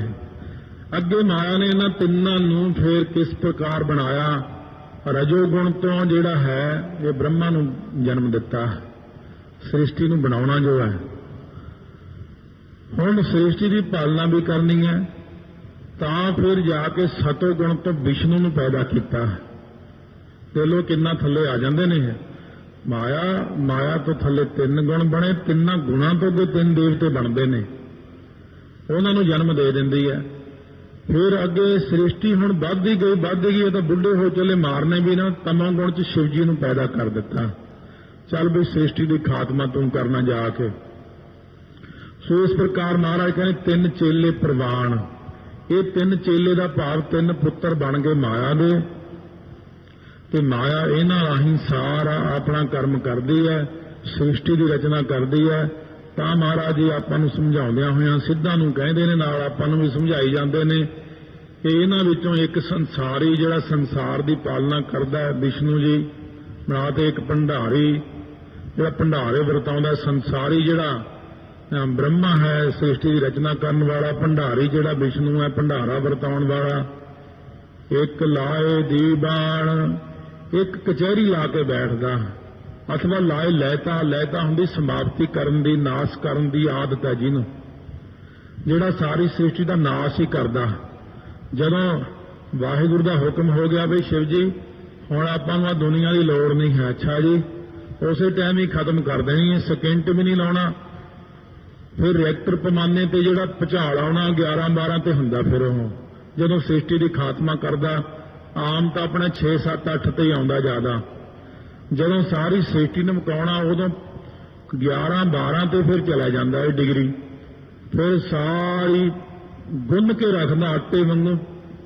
ਅੱਗੇ ਮਾਇਆ ਨੇ ਇਹਨਾਂ ਤਿੰਨਾਂ ਨੂੰ ਫੇਰ ਕਿਸ ਪ੍ਰਕਾਰ ਬਣਾਇਆ? ਰਜੋਗੁਣ ਤੋਂ ਜਿਹੜਾ ਹੈ ਇਹ ਬ੍ਰਹਮਾ ਨੂੰ ਜਨਮ ਦਿੱਤਾ, ਸ੍ਰਿਸ਼ਟੀ ਨੂੰ ਬਣਾਉਣਾ ਜੋ ਹੈ। ਹੁਣ ਸ੍ਰਿਸ਼ਟੀ ਦੀ ਪਾਲਣਾ ਵੀ ਕਰਨੀ ਹੈ, ਤਾਂ ਫਿਰ ਜਾ ਕੇ ਸਤੋਗੁਣ ਤੋਂ ਵਿਸ਼ਨੂੰ ਨੂੰ ਪੈਦਾ ਕੀਤਾ। ਤੇ ਲੋ ਕਿੰਨਾ ਥੱਲੇ ਆ ਜਾਂਦੇ ਨੇ। ਮਾਇਆ ਤੋਂ ਥੱਲੇ ਤਿੰਨ ਗੁਣ ਬਣੇ, ਤਿੰਨਾਂ ਗੁਣਾਂ ਤੋਂ ਦੇ ਤਿੰਨ ਦੇਵਤੇ ਬਣਦੇ ਨੇ, ਉਹਨਾਂ ਨੂੰ ਜਨਮ ਦੇ ਦਿੰਦੀ ਹੈ। ਫਿਰ ਅੱਗੇ ਸ੍ਰਿਸ਼ਟੀ ਹੁਣ ਵੱਧਦੀ ਗਈ, ਇਹ ਤਾਂ ਬੁੱਢੇ ਹੋ ਚਲੇ, ਮਾਰਨੇ ਵੀ ਨਾ। ਤਮੋ ਗੁਣ ਚ ਸ਼ਿਵ ਜੀ ਨੂੰ ਪੈਦਾ ਕਰ ਦਿੱਤਾ। ਚੱਲ ਵੀ ਸ੍ਰਿਸ਼ਟੀ ਦੀ ਖਾਤਮਾ ਤੂੰ ਕਰਨਾ ਜਾ ਕੇ। ਸੋ ਇਸ ਪ੍ਰਕਾਰ ਮਹਾਰਾਜ ਕਹਿੰਦੇ ਤਿੰਨ ਚੇਲੇ ਪ੍ਰਵਾਨ। ਇਹ ਤਿੰਨ ਚੇਲੇ ਦਾ ਭਾਵ ਤਿੰਨ ਪੁੱਤਰ ਬਣ ਗਏ ਮਾਇਆ ਦੇ, ਤੇ ਮਾਇਆ ਇਹਨਾਂ ਰਾਹੀਂ ਸਾਰਾ ਆਪਣਾ ਕਰਮ ਕਰਦੀ ਹੈ, ਸ੍ਰਿਸ਼ਟੀ ਦੀ ਰਚਨਾ ਕਰਦੀ ਹੈ। ਤਾਂ ਮਹਾਰਾਜ ਜੀ ਆਪਾਂ ਨੂੰ ਸਮਝਾਉਂਦਿਆਂ ਹੋਇਆਂ ਸਿੱਧਾਂ ਨੂੰ ਕਹਿੰਦੇ ਨੇ, ਨਾਲ ਆਪਾਂ ਨੂੰ ਵੀ ਸਮਝਾਈ ਜਾਂਦੇ ਨੇ ਕਿ ਇਹਨਾਂ ਵਿੱਚੋਂ ਇੱਕ ਸੰਸਾਰੀ ਜਿਹੜਾ ਸੰਸਾਰ ਦੀ ਪਾਲਣਾ ਕਰਦਾ ਹੈ ਵਿਸ਼ਨੂੰ ਜੀ ਬਣਾ, ਤੇ ਇੱਕ ਭੰਡਾਰੀ ਜਿਹੜਾ ਭੰਡਾਰੇ ਵਰਤਾਉਂਦਾ। ਸੰਸਾਰੀ ਜਿਹੜਾ ਬ੍ਰਹਮਾ ਹੈ ਸ੍ਰਿਸ਼ਟੀ ਦੀ ਰਚਨਾ ਕਰਨ ਵਾਲਾ, ਭੰਡਾਰੀ ਜਿਹੜਾ ਵਿਸ਼ਨੂੰ ਹੈ ਭੰਡਾਰਾ ਵਰਤਾਉਣ ਵਾਲਾ। ਇੱਕ ਲਾਏ ਦੀਵਾਨ, ਇੱਕ ਕਚਹਿਰੀ ਲਾ ਕੇ ਬੈਠਦਾ, ਅਥਵਾ ਲਾਏ ਲੈਤਾ ਹੁੰਦੀ ਸਮਾਪਤੀ ਕਰਨ ਦੀ, ਨਾਸ਼ ਕਰਨ ਦੀ ਆਦਤ ਹੈ ਜਿਹਨੂੰ, ਜਿਹੜਾ ਸਾਰੀ ਸ੍ਰਿਸ਼ਟੀ ਦਾ ਨਾਸ਼ ਹੀ ਕਰਦਾ। ਜਦੋਂ ਵਾਹਿਗੁਰੂ ਦਾ ਹੁਕਮ ਹੋ ਗਿਆ ਵੀ ਸ਼ਿਵ ਜੀ ਹੁਣ ਆਪਾਂ ਨੂੰ ਆ ਦੁਨੀਆ ਦੀ ਲੋੜ ਨਹੀਂ ਹੈ, ਅੱਛਾ ਜੀ, ਉਸੇ ਟਾਈਮ ਹੀ ਖਤਮ ਕਰ ਦੇਣੀ ਹੈ, ਸਕਿੰਟ ਵੀ ਨਹੀਂ ਲਾਉਣਾ। ਫਿਰ ਰਿਐਕਟਰ ਪੈਮਾਨੇ ਤੇ ਜਿਹੜਾ ਭੁਚਾਲ ਆਉਣਾ 11-12 ਤੇ ਹੁੰਦਾ। ਫਿਰ ਉਹ ਜਦੋਂ ਸ੍ਰਿਸ਼ਟੀ ਦੀ ਖਾਤਮਾ ਕਰਦਾ, ਆਮ ਤਾਂ ਆਪਣੇ 6, 7, 8 ਤੇ ਹੀ ਆਉਂਦਾ ਜ਼ਿਆਦਾ। ਜਦੋਂ ਸਾਰੀ ਸ੍ਰਿਸ਼ਟੀ ਨੂੰ ਮੁਕਾਉਣਾ ਉਦੋਂ 11-12 ਤੇ ਫਿਰ ਚਲਾ ਜਾਂਦਾ ਇਹ ਡਿਗਰੀ। ਫਿਰ ਸਾਰੀ ਗੁੰਨ ਕੇ ਰੱਖਦਾ ਆਟੇ ਵਾਂਗੂ,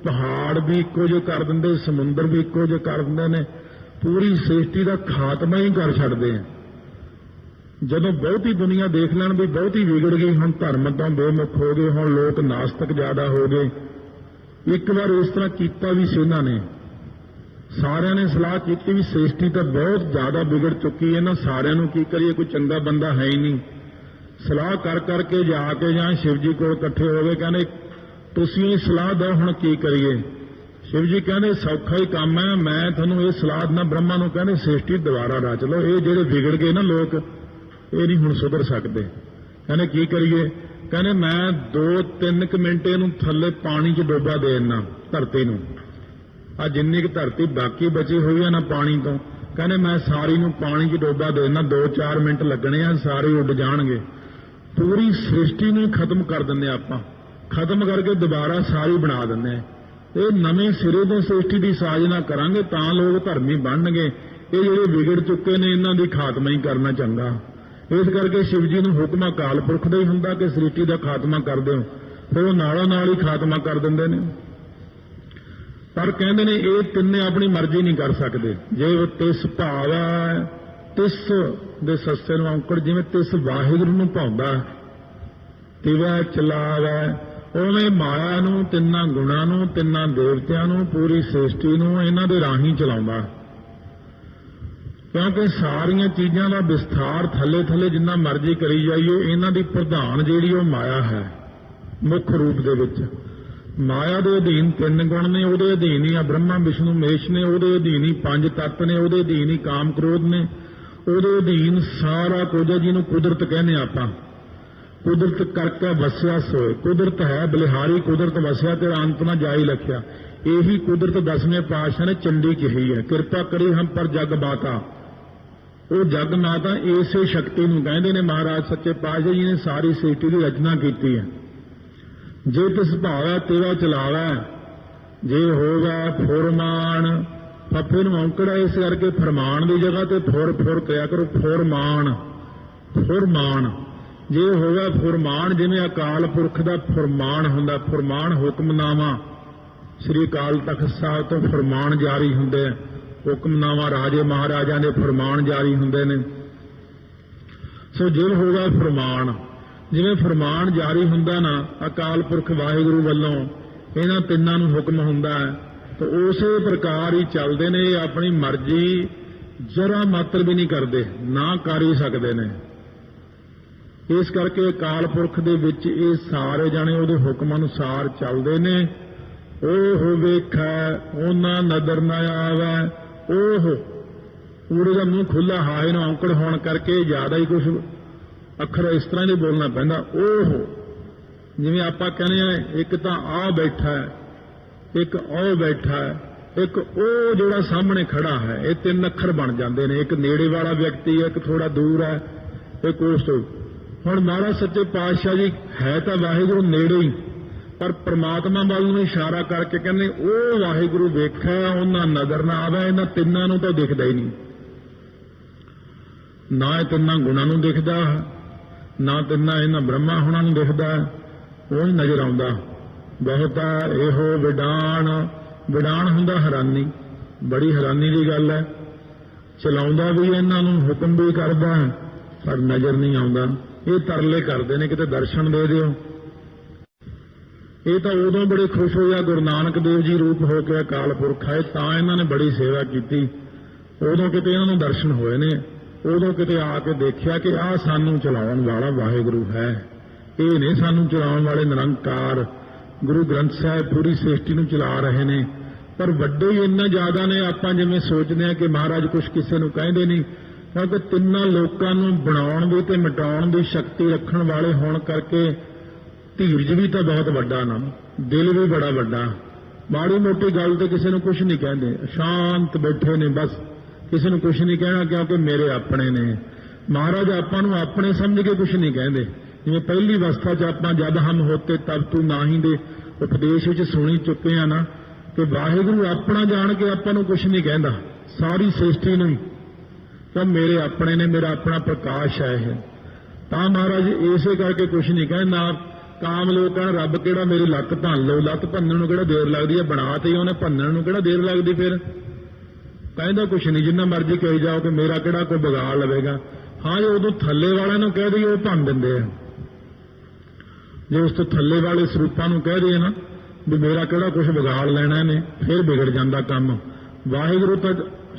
ਪਹਾੜ ਵੀ ਇੱਕੋ ਜਿਹੇ ਕਰ ਦਿੰਦੇ, ਸਮੁੰਦਰ ਵੀ ਇੱਕੋ ਜਿਹੇ ਕਰ ਦਿੰਦੇ ਨੇ, ਪੂਰੀ ਸ੍ਰਿਸ਼ਟੀ ਦਾ ਖਾਤਮਾ ਹੀ ਕਰ ਛੱਡਦੇ ਆ। ਜਦੋਂ ਬਹੁਤੀ ਦੁਨੀਆ ਦੇਖ ਲੈਣ ਵੀ ਬਹੁਤੀ ਵਿਗੜ ਗਈ, ਹੁਣ ਧਰਮ ਤੋਂ ਬੇਮੁਖ ਹੋ ਗਏ, ਹੁਣ ਲੋਕ ਨਾਸਤਕ ਜ਼ਿਆਦਾ ਹੋ ਗਏ। ਇੱਕ ਵਾਰ ਇਸ ਤਰ੍ਹਾਂ ਕੀਤਾ ਵੀ ਸੀ ਇਹਨਾਂ ਨੇ, ਸਾਰਿਆਂ ਨੇ ਸਲਾਹ ਕੀਤੀ ਵੀ ਸ੍ਰਿਸ਼ਟੀ ਤਾਂ ਬਹੁਤ ਜ਼ਿਆਦਾ ਵਿਗੜ ਚੁੱਕੀ ਹੈ, ਇਹਨਾਂ ਸਾਰਿਆਂ ਨੂੰ ਕੀ ਕਰੀਏ, ਕੋਈ ਚੰਗਾ ਬੰਦਾ ਹੈ ਹੀ ਨਹੀਂ। ਸਲਾਹ ਕਰਕੇ ਜਾ ਕੇ ਜਾਂ ਸ਼ਿਵ ਜੀ ਕੋਲ ਇਕੱਠੇ ਹੋ ਗਏ, ਕਹਿੰਦੇ ਤੁਸੀਂ ਇਹ ਸਲਾਹ ਦਿਓ ਹੁਣ ਕੀ ਕਰੀਏ। ਸ਼ਿਵ ਜੀ ਕਹਿੰਦੇ ਸੌਖਾ ਹੀ ਕੰਮ ਹੈ, ਮੈਂ ਤੁਹਾਨੂੰ ਇਹ ਸਲਾਹ ਦਿੰਦਾ। ਬ੍ਰਹਮਾ ਨੂੰ ਕਹਿੰਦੇ ਸ੍ਰਿਸ਼ਟੀ ਦੁਬਾਰਾ ਰਚ ਲਓ, ਇਹ ਜਿਹੜੇ ਵਿਗੜ ਗਏ ਨਾ ਲੋਕ, ਇਹ ਨਹੀਂ ਹੁਣ ਸੁਧਰ ਸਕਦੇ। ਕਹਿੰਦੇ ਕੀ ਕਰੀਏ? ਕਹਿੰਦੇ ਮੈਂ 2-3 ਮਿੰਟ ਇਹਨੂੰ ਥੱਲੇ ਪਾਣੀ 'ਚ ਡੋਬਾ ਦੇ ਦਿੰਦਾ ਧਰਤੀ ਨੂੰ, ਆ ਜਿੰਨੀ ਕੁ ਧਰਤੀ ਬਾਕੀ ਬਚੀ ਹੋਈ ਹੈ ਨਾ ਪਾਣੀ ਤੋਂ, ਕਹਿੰਦੇ ਮੈਂ ਸਾਰੀ ਨੂੰ ਪਾਣੀ 'ਚ ਡੋਬਾ ਦੇ ਦਿੰਦਾ, 2-4 ਮਿੰਟ ਲੱਗਣੇ ਆ, ਸਾਰੇ ਉੱਡ ਜਾਣਗੇ। ਪੂਰੀ ਸ੍ਰਿਸ਼ਟੀ ਨੂੰ ਖਤਮ ਕਰ ਦਿੰਦੇ ਆਪਾਂ, ਖਤਮ ਕਰਕੇ ਦੁਬਾਰਾ ਸਾਰੀ ਬਣਾ ਦਿੰਦੇ ਆ। ਇਹ ਨਵੇਂ ਸਿਰੇ ਤੋਂ ਸ੍ਰਿਸ਼ਟੀ ਦੀ ਸਾਜਨਾ ਕਰਾਂਗੇ ਤਾਂ ਲੋਕ ਧਰਮੀ ਬਣਨਗੇ। ਇਹ ਜਿਹੜੇ ਵਿਗੜ ਚੁੱਕੇ ਨੇ ਇਹਨਾਂ ਦੀ ਖਾਤਮਾ ਹੀ ਕਰਨਾ ਚੰਗਾ। ਇਸ ਕਰਕੇ ਸ਼ਿਵ ਜੀ ਨੂੰ ਹੁਕਮ ਅਕਾਲ ਪੁਰਖ ਦਾ ਹੀ ਹੁੰਦਾ ਕਿ ਸ੍ਰਿਸ਼ਟੀ ਦਾ ਖਾਤਮਾ ਕਰ ਦਿਓ, ਫਿਰ ਉਹ ਨਾਲੋਂ ਨਾਲ ਹੀ ਖਾਤਮਾ ਕਰ ਦਿੰਦੇ ਨੇ। ਪਰ ਕਹਿੰਦੇ ਨੇ ਇਹ ਤਿੰਨੇ ਆਪਣੀ ਮਰਜ਼ੀ ਨਹੀਂ ਕਰ ਸਕਦੇ। ਜੇ ਉਹ ਤਿਸ ਭਾਵ ਹੈ, ਤਿਸ ਦੇ ਸੱਸੇ ਨੂੰ ਔਂਕੜ, ਜਿਵੇਂ ਤਿਸ ਵਾਹਿਗੁਰੂ ਨੂੰ ਭਾਉਂਦਾ, ਤਿਵੈ ਚਲਾਵੈ, ਉਵੇਂ ਮਾਇਆ ਨੂੰ, ਤਿੰਨਾਂ ਗੁਣਾਂ ਨੂੰ, ਤਿੰਨਾਂ ਦੇਵਤਿਆਂ ਨੂੰ, ਪੂਰੀ ਸ੍ਰਿਸ਼ਟੀ ਨੂੰ ਇਹਨਾਂ ਦੇ ਰਾਹੀਂ ਚਲਾਉਂਦਾ। ਕਿਉਂਕਿ ਸਾਰੀਆਂ ਚੀਜ਼ਾਂ ਦਾ ਵਿਸਥਾਰ ਥੱਲੇ ਜਿੰਨਾ ਮਰਜ਼ੀ ਕਰੀ ਜਾਈਏ, ਇਹਨਾਂ ਦੀ ਪ੍ਰਧਾਨ ਜਿਹੜੀ ਉਹ ਮਾਇਆ ਹੈ। ਮੁੱਖ ਰੂਪ ਦੇ ਵਿੱਚ ਮਾਇਆ ਦੇ ਅਧੀਨ 3 ਗੁਣ ਨੇ, ਉਹਦੇ ਅਧੀਨ ਹੀ ਆ ਬ੍ਰਹਮਾ ਵਿਸ਼ਨੂੰ ਮਹੇਸ਼ ਨੇ, ਉਹਦੇ ਅਧੀਨ ਹੀ 5 ਤੱਤ ਨੇ, ਉਹਦੇ ਅਧੀਨ ਹੀ ਕਾਮ ਕ੍ਰੋਧ ਨੇ, ਉਹਦੇ ਅਧੀਨ ਸਾਰਾ ਕੁਝ ਹੈ ਜਿਹਨੂੰ ਕੁਦਰਤ ਕਹਿੰਦੇ ਆਪਾਂ। ਕੁਦਰਤ ਕਰਕੇ ਵਸਿਆ ਸੋਏ, ਕੁਦਰਤ ਹੈ ਬਲਿਹਾਰੀ, ਕੁਦਰਤ ਵਸਿਆ ਤੇ ਅੰਤ ਨਾ ਜਾਈ ਲਖਿਆ। ਇਹੀ ਕੁਦਰਤ 10ਵੇਂ ਪਾਤਸ਼ਾਹ ਨੇ ਚੰਡੀ ਕਹੀ ਹੈ, ਕਿਰਪਾ ਕਰੀ ਹਮ ਪਰ ਜਗ ਮਾਤਾ। ਉਹ ਜਗ ਮਾਤਾ ਇਸੇ ਸ਼ਕਤੀ ਨੂੰ ਕਹਿੰਦੇ ਨੇ। ਮਹਾਰਾਜ ਸੱਚੇ ਪਾਤਸ਼ਾਹ ਜੀ ਨੇ ਸਾਰੀ ਸ੍ਰਿਸ਼ਟੀ ਦੀ ਰਚਨਾ ਕੀਤੀ ਹੈ। ਜੇ ਤਿਸ ਭਾਵੈ ਤੇਵਾ ਚਲਾਵੈ, ਜੇ ਹੋਗਾ ਫੁਰਮਾਨ, ਫੱਫੇ ਨੂੰ ਔਂਕੜਾ ਇਸ ਕਰਕੇ ਫਰਮਾਨ ਦੀ ਜਗ੍ਹਾ ਤੇ ਫੁਰ ਕਿਹਾ ਕਰੋ, ਫੁਰਮਾਨ। ਜੇ ਹੋਗਾ ਫੁਰਮਾਨ, ਜਿਵੇਂ ਅਕਾਲ ਪੁਰਖ ਦਾ ਫੁਰਮਾਨ ਹੁੰਦਾ, ਫੁਰਮਾਨ ਹੁਕਮਨਾਮਾ, ਸ੍ਰੀ ਅਕਾਲ ਤਖਤ ਸਾਹਿਬ ਤੋਂ ਫੁਰਮਾਨ ਜਾਰੀ ਹੁੰਦੇ, ਹੁਕਮਨਾਮਾ ਰਾਜੇ ਮਹਾਰਾਜਾ ਦੇ ਫੁਰਮਾਨ ਜਾਰੀ ਹੁੰਦੇ ਨੇ। ਸੋ ਜੇ ਹੋਗਾ ਫੁਰਮਾਨ, ਜਿਵੇਂ ਫੁਰਮਾਨ ਜਾਰੀ ਹੁੰਦਾ ਨਾ ਅਕਾਲ ਪੁਰਖ ਵਾਹਿਗੁਰੂ ਵੱਲੋਂ, ਇਹਨਾਂ ਤਿੰਨਾਂ ਨੂੰ ਹੁਕਮ ਹੁੰਦਾ ਹੈ। ਤਾਂ ਉਸੇ ਪ੍ਰਕਾਰ ਹੀ ਚੱਲਦੇ ਨੇ। ਇਹ ਆਪਣੀ ਮਰਜ਼ੀ ਜਰਾ ਮਾਤਰ ਵੀ ਨਹੀਂ ਕਰਦੇ, ਨਾ ਕਰ ਹੀ ਸਕਦੇ ਨੇ। ਇਸ ਕਰਕੇ ਅਕਾਲ ਪੁਰਖ ਦੇ ਵਿੱਚ ਇਹ ਸਾਰੇ ਜਾਣੇ ਉਹਦੇ ਹੁਕਮ ਅਨੁਸਾਰ ਚੱਲਦੇ ਨੇ। ਉਹ ਵੇਖੈ ਉਹਨਾਂ ਨਦਰ ਨਾ ਆਵੈ, ਉਹ ਪੂਰੇ ਦਾ ਮੂੰਹ ਖੁੱਲਾ, ਹਾਏ ਨੂੰ ਔਂਕੜ ਹੋਣ ਕਰਕੇ ਜ਼ਿਆਦਾ ਹੀ ਕੁਝ ਅੱਖਰ ਇਸ ਤਰ੍ਹਾਂ ਦੇ ਬੋਲਣਾ ਪੈਂਦਾ। ਉਹ ਜਿਵੇਂ ਆਪਾਂ ਕਹਿੰਦੇ ਆ, ਇੱਕ ਤਾਂ ਆ ਬੈਠਾ ਹੈ, ਇੱਕ ਉਹ ਬੈਠਾ ਹੈ, ਇੱਕ ਉਹ ਜਿਹੜਾ ਸਾਹਮਣੇ ਖੜਾ ਹੈ, ਇਹ ਤਿੰਨ ਅੱਖਰ ਬਣ ਜਾਂਦੇ ਨੇ। ਇੱਕ ਨੇੜੇ ਵਾਲਾ ਵਿਅਕਤੀ ਹੈ, ਇੱਕ ਥੋੜਾ ਦੂਰ ਹੈ, ਇੱਕ ਉਸ ਤੋਂ। ਹੁਣ ਮਹਾਰਾਜ ਸੱਚੇ ਪਾਤਸ਼ਾਹ ਜੀ ਹੈ ਤਾਂ ਵਾਹਿਗੁਰੂ ਨੇੜੇ ਹੀ, ਪਰ ਪ੍ਰਮਾਤਮਾ ਵੱਲ ਨੂੰ ਇਸ਼ਾਰਾ ਕਰਕੇ ਕਹਿੰਦੇ ਉਹ ਵਾਹਿਗੁਰੂ ਵੇਖਿਆ ਉਹਨਾਂ ਨਜ਼ਰ ਨਾ ਆਵੇ। ਇਹਨਾਂ ਤਿੰਨਾਂ ਨੂੰ ਤਾਂ ਦਿਖਦਾ ਹੀ ਨਹੀਂ, ਨਾ ਇਹ ਤਿੰਨਾਂ ਗੁਣਾਂ ਨੂੰ ਦਿਖਦਾ, ਨਾ ਤਿੰਨਾਂ ਇਹਨਾਂ ਬ੍ਰਹਮਾ ਹੁਣਾਂ ਨੂੰ ਦਿਖਦਾ, ਉਹ ਹੀ ਨਜ਼ਰ ਆਉਂਦਾ। ਬਹੁਤਾ ਇਹੋ ਵਿਡਾਣ, ਵਿਡਾਣ ਹੁੰਦਾ ਹੈਰਾਨੀ, ਬੜੀ ਹੈਰਾਨੀ ਦੀ ਗੱਲ ਹੈ। ਚਲਾਉਂਦਾ ਵੀ ਇਹਨਾਂ ਨੂੰ, ਹੁਕਮ ਵੀ ਕਰਦਾ, ਪਰ ਨਜ਼ਰ ਨਹੀਂ ਆਉਂਦਾ। ਇਹ ਤਰਲੇ ਕਰਦੇ ਨੇ ਕਿਤੇ ਦਰਸ਼ਨ ਦੇ ਦਿਓ। ਇਹ ਤਾਂ ਉਦੋਂ ਬੜੇ ਖੁਸ਼ ਹੋਇਆ ਗੁਰੂ ਨਾਨਕ ਦੇਵ ਜੀ ਰੂਪ ਹੋ ਕੇ ਅਕਾਲ ਪੁਰਖ ਆਏ, ਤਾਂ ਇਹਨਾਂ ਨੇ ਬੜੀ ਸੇਵਾ ਕੀਤੀ। ਉਦੋਂ ਕਿਤੇ ਇਹਨਾਂ ਨੂੰ ਦਰਸ਼ਨ ਹੋਏ ਨੇ, ਉਦੋਂ ਕਿਤੇ ਆ ਕੇ ਦੇਖਿਆ ਕਿ ਆਹ ਸਾਨੂੰ ਚਲਾਉਣ ਵਾਲਾ ਵਾਹਿਗੁਰੂ ਹੈ, ਇਹ ਨਹੀਂ ਸਾਨੂੰ ਚਲਾਉਣ ਵਾਲੇ ਨਿਰੰਕਾਰ ਗੁਰੂ ਗ੍ਰੰਥ ਸਾਹਿਬ ਪੂਰੀ ਸ੍ਰਿਸ਼ਟੀ ਨੂੰ ਚਲਾ ਰਹੇ ਨੇ। ਪਰ ਵੱਡੇ ਹੀ ਇੰਨਾ ਜ਼ਿਆਦਾ ਨੇ, ਆਪਾਂ ਜਿਵੇਂ ਸੋਚਦੇ ਹਾਂ ਕਿ ਮਹਾਰਾਜ ਕੁਛ ਕਿਸੇ ਨੂੰ ਕਹਿੰਦੇ ਨਹੀਂ, ਕਿਉਂਕਿ ਤਿੰਨਾਂ ਲੋਕਾਂ ਨੂੰ ਬਣਾਉਣ ਦੀ ਤੇ ਮਿਟਾਉਣ ਦੀ ਸ਼ਕਤੀ ਰੱਖਣ ਵਾਲੇ ਹੋਣ ਕਰਕੇ ਧੀਰਜ ਵੀ ਤਾਂ ਬਹੁਤ ਵੱਡਾ ਨਾ, ਦਿਲ ਵੀ ਬੜਾ ਵੱਡਾ। ਮਾੜੀ ਮੋਟੀ ਗੱਲ ਤੇ ਕਿਸੇ ਨੂੰ ਕੁਛ ਨਹੀਂ ਕਹਿੰਦੇ, ਸ਼ਾਂਤ ਬੈਠੇ ਨੇ, ਬਸ ਕਿਸੇ ਨੂੰ ਕੁਛ ਨਹੀਂ ਕਹਿਣਾ ਕਿਉਂਕਿ ਮੇਰੇ ਆਪਣੇ ਨੇ। ਮਹਾਰਾਜ ਆਪਾਂ ਨੂੰ ਆਪਣੇ ਸਮਝ ਕੇ ਕੁਛ ਨਹੀਂ ਕਹਿੰਦੇ। ਜਿਵੇਂ ਪਹਿਲੀ ਅਵਸਥਾ 'ਚ ਆਪਾਂ ਜਦ ਹਮ ਹੋਤੇ ਤਬ ਤੂੰ ਨਾਹੀਂ ਦੇ ਉਪਦੇਸ਼ ਵਿੱਚ ਸੁਣੀ ਚੁੱਕੇ ਆ ਨਾ, ਕਿ ਵਾਹਿਗੁਰੂ ਆਪਣਾ ਜਾਣ ਕੇ ਆਪਾਂ ਨੂੰ ਕੁਛ ਨਹੀਂ ਕਹਿੰਦਾ, ਸਾਰੀ ਸ੍ਰਿਸ਼ਟੀ ਨੂੰ ਹੀ, ਕਿ ਮੇਰੇ ਆਪਣੇ ਨੇ, ਮੇਰਾ ਆਪਣਾ ਪ੍ਰਕਾਸ਼ ਹੈ ਇਹ। ਤਾਂ ਮਹਾਰਾਜ ਇਸੇ ਕਰਕੇ ਕੁਛ ਨਹੀਂ ਕਹਿੰਦੇ। ਨਾ ਕਾਮ ਲੋਕ ਕਹਿਣ ਰੱਬ ਕਿਹੜਾ ਮੇਰੀ ਲੱਤ ਭੰਨ ਲਓ, ਲੱਤ ਭੰਨਣ ਨੂੰ ਕਿਹੜਾ ਦੇਰ ਲੱਗਦੀ ਹੈ, ਬਣਾ ਤੇ ਉਹਨੇ, ਭੰਨਣ ਨੂੰ ਕਿਹੜਾ ਦੇਰ ਲੱਗਦੀ। ਫਿਰ ਕਹਿੰਦਾ ਕੁਛ ਨਹੀਂ, ਜਿੰਨਾ ਮਰਜ਼ੀ ਕਹੀ ਜਾਓ ਕਿ ਮੇਰਾ ਕਿਹੜਾ ਕੋਈ ਵਿਗਾੜ ਲਵੇਗਾ। ਹਾਂ, ਜੇ ਉਦੋਂ ਥੱਲੇ ਵਾਲਿਆਂ ਨੂੰ ਕਹਿ ਦਈਏ ਉਹ ਭੰਨ ਦਿੰਦੇ ਆ। ਜੇ ਉਸ ਤੋਂ ਥੱਲੇ ਵਾਲੇ ਸਰੂਪਾਂ ਨੂੰ ਕਹਿ ਦਈਏ ਨਾ ਵੀ ਮੇਰਾ ਕਿਹੜਾ ਕੁਛ ਵਿਗਾੜ ਲੈਣਾ ਇਹਨੇ, ਫਿਰ ਵਿਗੜ ਜਾਂਦਾ ਕੰਮ। ਵਾਹਿਗੁਰੂ ਤਾਂ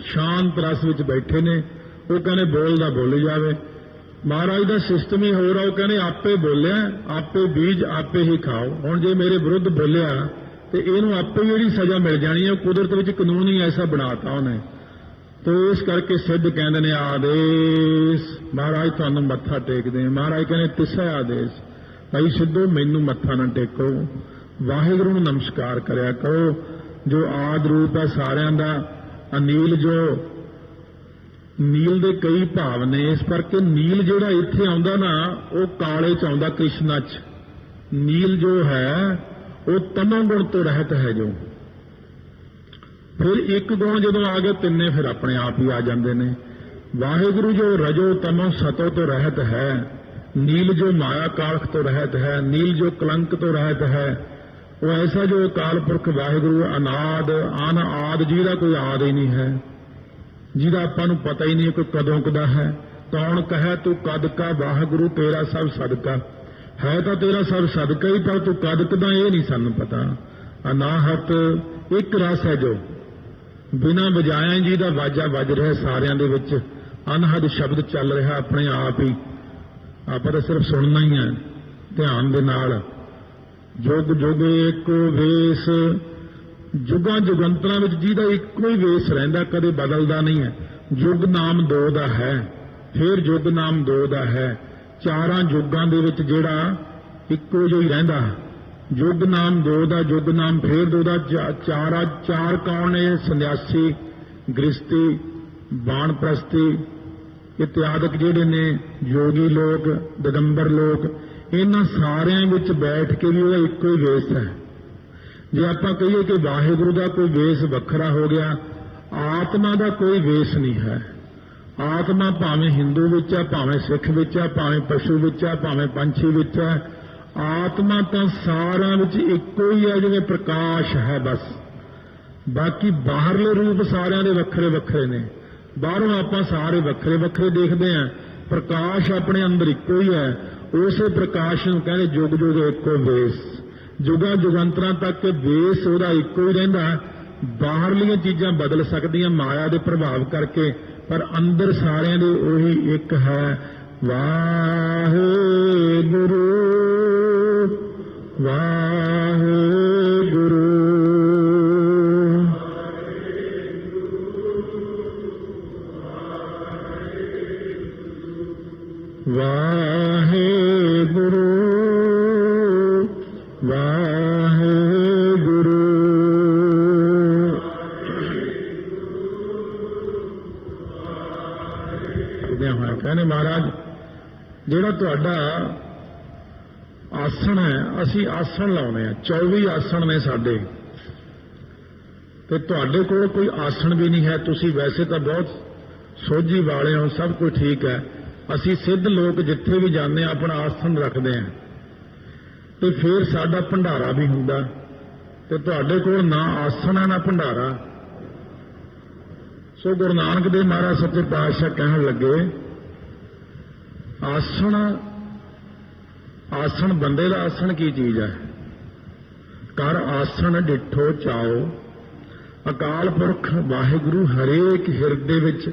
ਸ਼ਾਂਤ ਰਸ ਵਿੱਚ ਬੈਠੇ ਨੇ, ਉਹ ਕਹਿੰਦੇ ਬੋਲਦਾ ਬੋਲੀ ਜਾਵੇ। ਮਹਾਰਾਜ ਦਾ ਸਿਸਟਮ ਹੀ ਹੋਰ ਆ, ਉਹ ਕਹਿੰਦੇ ਆਪੇ ਬੋਲਿਆ, ਆਪੇ ਬੀਜ, ਆਪੇ ਹੀ ਖਾਓ। ਹੁਣ ਜੇ ਮੇਰੇ ਵਿਰੁੱਧ ਬੋਲਿਆ ਤੇ ਇਹਨੂੰ ਆਪੇ ਜਿਹੜੀ ਸਜ਼ਾ ਮਿਲ ਜਾਣੀ ਹੈ, ਕੁਦਰਤ ਵਿੱਚ ਕਾਨੂੰਨ ਹੀ ਐਸਾ ਬਣਾਤਾ ਉਹਨੇ। ਤੇ ਇਸ ਕਰਕੇ ਸਿੱਧ ਕਹਿੰਦੇ ਨੇ ਆਦੇਸ਼, ਮਹਾਰਾਜ ਤੁਹਾਨੂੰ ਮੱਥਾ ਟੇਕਦੇ। ਮਹਾਰਾਜ ਕਹਿੰਦੇ ਤਿਸਾ ਆਦੇਸ਼, ਭਾਈ ਸਿੱਧੋ ਮੈਨੂੰ ਮੱਥਾ ਨਾ ਟੇਕੋ, ਵਾਹਿਗੁਰੂ ਨੂੰ ਨਮਸਕਾਰ ਕਰਿਆ ਕਰੋ ਜੋ ਆਦਿ ਰੂਪ ਹੈ ਸਾਰਿਆਂ ਦਾ। ਅਨੀਲ ਜੋ ਨੀਲ ਦੇ ਕਈ ਭਾਵ ਨੇ, ਇਸ ਕਰਕੇ ਨੀਲ ਜਿਹੜਾ ਇੱਥੇ ਆਉਂਦਾ ਨਾ ਉਹ ਕਾਲੇ 'ਚ ਆਉਂਦਾ, ਕ੍ਰਿਸ਼ਨਾ 'ਚ। ਨੀਲ ਜੋ ਹੈ ਉਹ ਤਮੋ ਗੁਣ ਤੋਂ ਰਹਿਤ ਹੈ। ਜੋ ਫਿਰ ਇੱਕ ਗੁਣ ਜਦੋਂ ਆ ਗਿਆ, ਤਿੰਨੇ ਫਿਰ ਆਪਣੇ ਆਪ ਹੀ ਆ ਜਾਂਦੇ ਨੇ। ਵਾਹਿਗੁਰੂ ਜੋ ਰਜੋ ਤਮੋ ਸਤੋ ਤੋਂ ਰਹਿਤ ਹੈ, ਨੀਲ ਜੋ ਮਾਇਆ ਕਾਲਖ ਤੋਂ ਰਹਿਤ ਹੈ, ਨੀਲ ਜੋ ਕਲੰਕ ਤੋਂ ਰਹਿਤ ਹੈ। ਉਹ ਐਸਾ ਜੋ ਅਕਾਲ ਪੁਰਖ ਵਾਹਿਗੁਰੂ ਅਨਾਦ ਅਨ ਆਦ, ਜਿਹਦਾ ਕੋਈ ਆਦ ਹੀ ਨਹੀਂ ਹੈ, ਜਿਹਦਾ ਆਪਾਂ ਨੂੰ ਪਤਾ ਹੀ ਨਹੀਂ ਕੋਈ ਕਦੋਂ ਕਦਾ ਹੈ। ਕੌਣ ਕਹੈ ਤੂੰ ਕਦ ਕਾ ਵਾਹਿਗੁਰੂ ਤੇਰਾ ਸਭ ਸਦਕਾ, ਹੈ ਤਾਂ ਤੇਰਾ ਸਭ ਸਦਕਾ ਹੀ, ਪਰ ਤੂੰ ਕਦ ਕਦਾ ਇਹ ਨਹੀਂ ਸਾਨੂੰ ਪਤਾ। ਅਨਾਹਤ ਇੱਕ ਰਸ ਹੈ ਜੋ ਬਿਨਾਂ ਵਜਾਇਆ ਜਿਹਦਾ ਵਾਜਾ ਵੱਜ ਰਿਹਾ ਸਾਰਿਆਂ ਦੇ ਵਿੱਚ, ਅਨਹਦ ਸ਼ਬਦ ਚੱਲ ਰਿਹਾ ਆਪਣੇ ਆਪ ਹੀ, ਆਪਾਂ ਤਾਂ ਸਿਰਫ ਸੁਣਨਾ ਹੀ ਹੈ ਧਿਆਨ ਦੇ ਨਾਲ। ਜੁਗ ਜੁਗ ਏਕੋ ਵੇਸ, ਜੁਗਾਂ ਜੁਗੰਤਰਾਂ ਵਿੱਚ ਜਿਹਦਾ ਇੱਕੋ ਹੀ ਵੇਸ ਰਹਿੰਦਾ, ਕਦੇ ਬਦਲਦਾ ਨਹੀਂ ਹੈ। ਯੁਗ ਨਾਮ ਦੋ ਦਾ ਹੈ, ਫਿਰ ਯੁਗ ਨਾਮ ਦੋ ਦਾ ਹੈ। ਚਾਰਾਂ ਯੁਗਾਂ ਦੇ ਵਿੱਚ ਜਿਹੜਾ ਇੱਕੋ ਜਿਹਾ ਹੀ ਰਹਿੰਦਾ, ਯੁਗ ਨਾਮ ਦੋ ਦਾ, ਯੁਗ ਨਾਮ ਫੇਰ ਦੋ ਦਾ। ਚਾਰ ਕੌਣ ਨੇ? ਸੰਨਿਆਸੀ, ਗ੍ਰਸਤੀ, ਬਾਣਪ੍ਰਸਤੀ ਇਤਿਆਦਿਕ ਜਿਹੜੇ ਨੇ, ਯੋਗੀ ਲੋਕ, ਦਿਗੰਬਰ ਲੋਕ, ਇਹਨਾਂ ਸਾਰਿਆਂ ਵਿੱਚ ਬੈਠ ਕੇ ਵੀ ਉਹਦਾ ਇੱਕੋ ਹੀ ਵੇਸ ਹੈ। ਜੇ ਆਪਾਂ ਕਹੀਏ ਕਿ ਵਾਹਿਗੁਰੂ ਦਾ ਕੋਈ ਵੇਸ ਵੱਖਰਾ ਹੋ ਗਿਆ, ਆਤਮਾ ਦਾ ਕੋਈ ਵੇਸ ਨਹੀਂ ਹੈ। ਆਤਮਾ ਭਾਵੇਂ ਹਿੰਦੂ ਵਿੱਚ ਹੈ, ਭਾਵੇਂ ਸਿੱਖ ਵਿੱਚ ਹੈ, ਭਾਵੇਂ ਪਸ਼ੂ ਵਿੱਚ ਹੈ, ਭਾਵੇਂ ਪੰਛੀ ਵਿੱਚ ਹੈ, ਆਤਮਾ ਤਾਂ ਸਾਰਿਆਂ ਵਿੱਚ ਇੱਕੋ ਹੀ ਹੈ, ਜਿਵੇਂ ਪ੍ਰਕਾਸ਼ ਹੈ ਬਸ। ਬਾਕੀ ਬਾਹਰਲੇ ਰੂਪ ਸਾਰਿਆਂ ਦੇ ਵੱਖਰੇ ਵੱਖਰੇ ਨੇ, ਬਾਹਰੋਂ ਆਪਾਂ ਸਾਰੇ ਵੱਖਰੇ ਵੱਖਰੇ ਦੇਖਦੇ ਹਾਂ, ਪ੍ਰਕਾਸ਼ ਆਪਣੇ ਅੰਦਰ ਇੱਕੋ ਹੀ ਹੈ। ਉਸੇ ਪ੍ਰਕਾਸ਼ ਨੂੰ ਕਹਿੰਦੇ ਜੁਗ ਜੁਗ ਇੱਕੋ ਵੇਸ, ਜੁਗਾਂ ਜੁਗੰਤਰਾਂ ਤੱਕ ਵੇਸ ਉਹਦਾ ਇੱਕੋ ਹੀ ਰਹਿੰਦਾ, ਬਾਹਰਲੀਆਂ ਚੀਜ਼ਾਂ ਬਦਲ ਸਕਦੀਆਂ ਮਾਇਆ ਦੇ ਪ੍ਰਭਾਵ ਕਰਕੇ, ਪਰ ਅੰਦਰ ਸਾਰਿਆਂ ਦੇ ਉਹੀ ਇੱਕ ਹੈ। ਵਾਹਿਗੁਰੂ ਵਾਹਿਗੁਰੂ ਵਾਹਿਗੁਰੂ ਵਾਹਿਗੁਰੂ। ਕਹਿੰਦੇ ਮਹਾਰਾਜ ਜਿਹੜਾ ਤੁਹਾਡਾ ਆਸਣ ਹੈ, ਅਸੀਂ ਆਸਣ ਲਾਉਣੇ ਆ, 24 ਆਸਣ ਨੇ ਸਾਡੇ, ਤੇ ਤੁਹਾਡੇ ਕੋਲ ਕੋਈ ਆਸਣ ਵੀ ਨਹੀਂ ਹੈ। ਤੁਸੀਂ ਵੈਸੇ ਤਾਂ ਬਹੁਤ ਸੋਝੀ ਵਾਲੇ ਹੋ, ਸਭ ਕੁਝ ਠੀਕ ਹੈ। ਅਸੀਂ ਸਿੱਧ ਲੋਕ ਜਿੱਥੇ ਵੀ ਜਾਂਦੇ ਹਾਂ ਆਪਣਾ ਆਸਣ ਰੱਖਦੇ ਹਾਂ, ਤੇ ਫਿਰ ਸਾਡਾ ਭੰਡਾਰਾ ਵੀ ਹੁੰਦਾ, ਤੇ ਤੁਹਾਡੇ ਕੋਲ ਨਾ ਆਸਣ ਹੈ ਨਾ ਭੰਡਾਰਾ। ਸੋ ਗੁਰੂ ਨਾਨਕ ਦੇਵ ਮਹਾਰਾਜ ਸੱਚੇ ਪਾਤਸ਼ਾਹ ਕਹਿਣ ਲੱਗੇ, ਆਸਣ ਬੰਦੇ ਦਾ ਆਸਣ ਕੀ ਚੀਜ਼ ਹੈ? ਕਰ ਆਸਣ ਡਿਠੋ ਚਾਓ, ਅਕਾਲ ਪੁਰਖ ਵਾਹਿਗੁਰੂ ਹਰੇਕ ਹਿਰਦੇ ਵਿੱਚ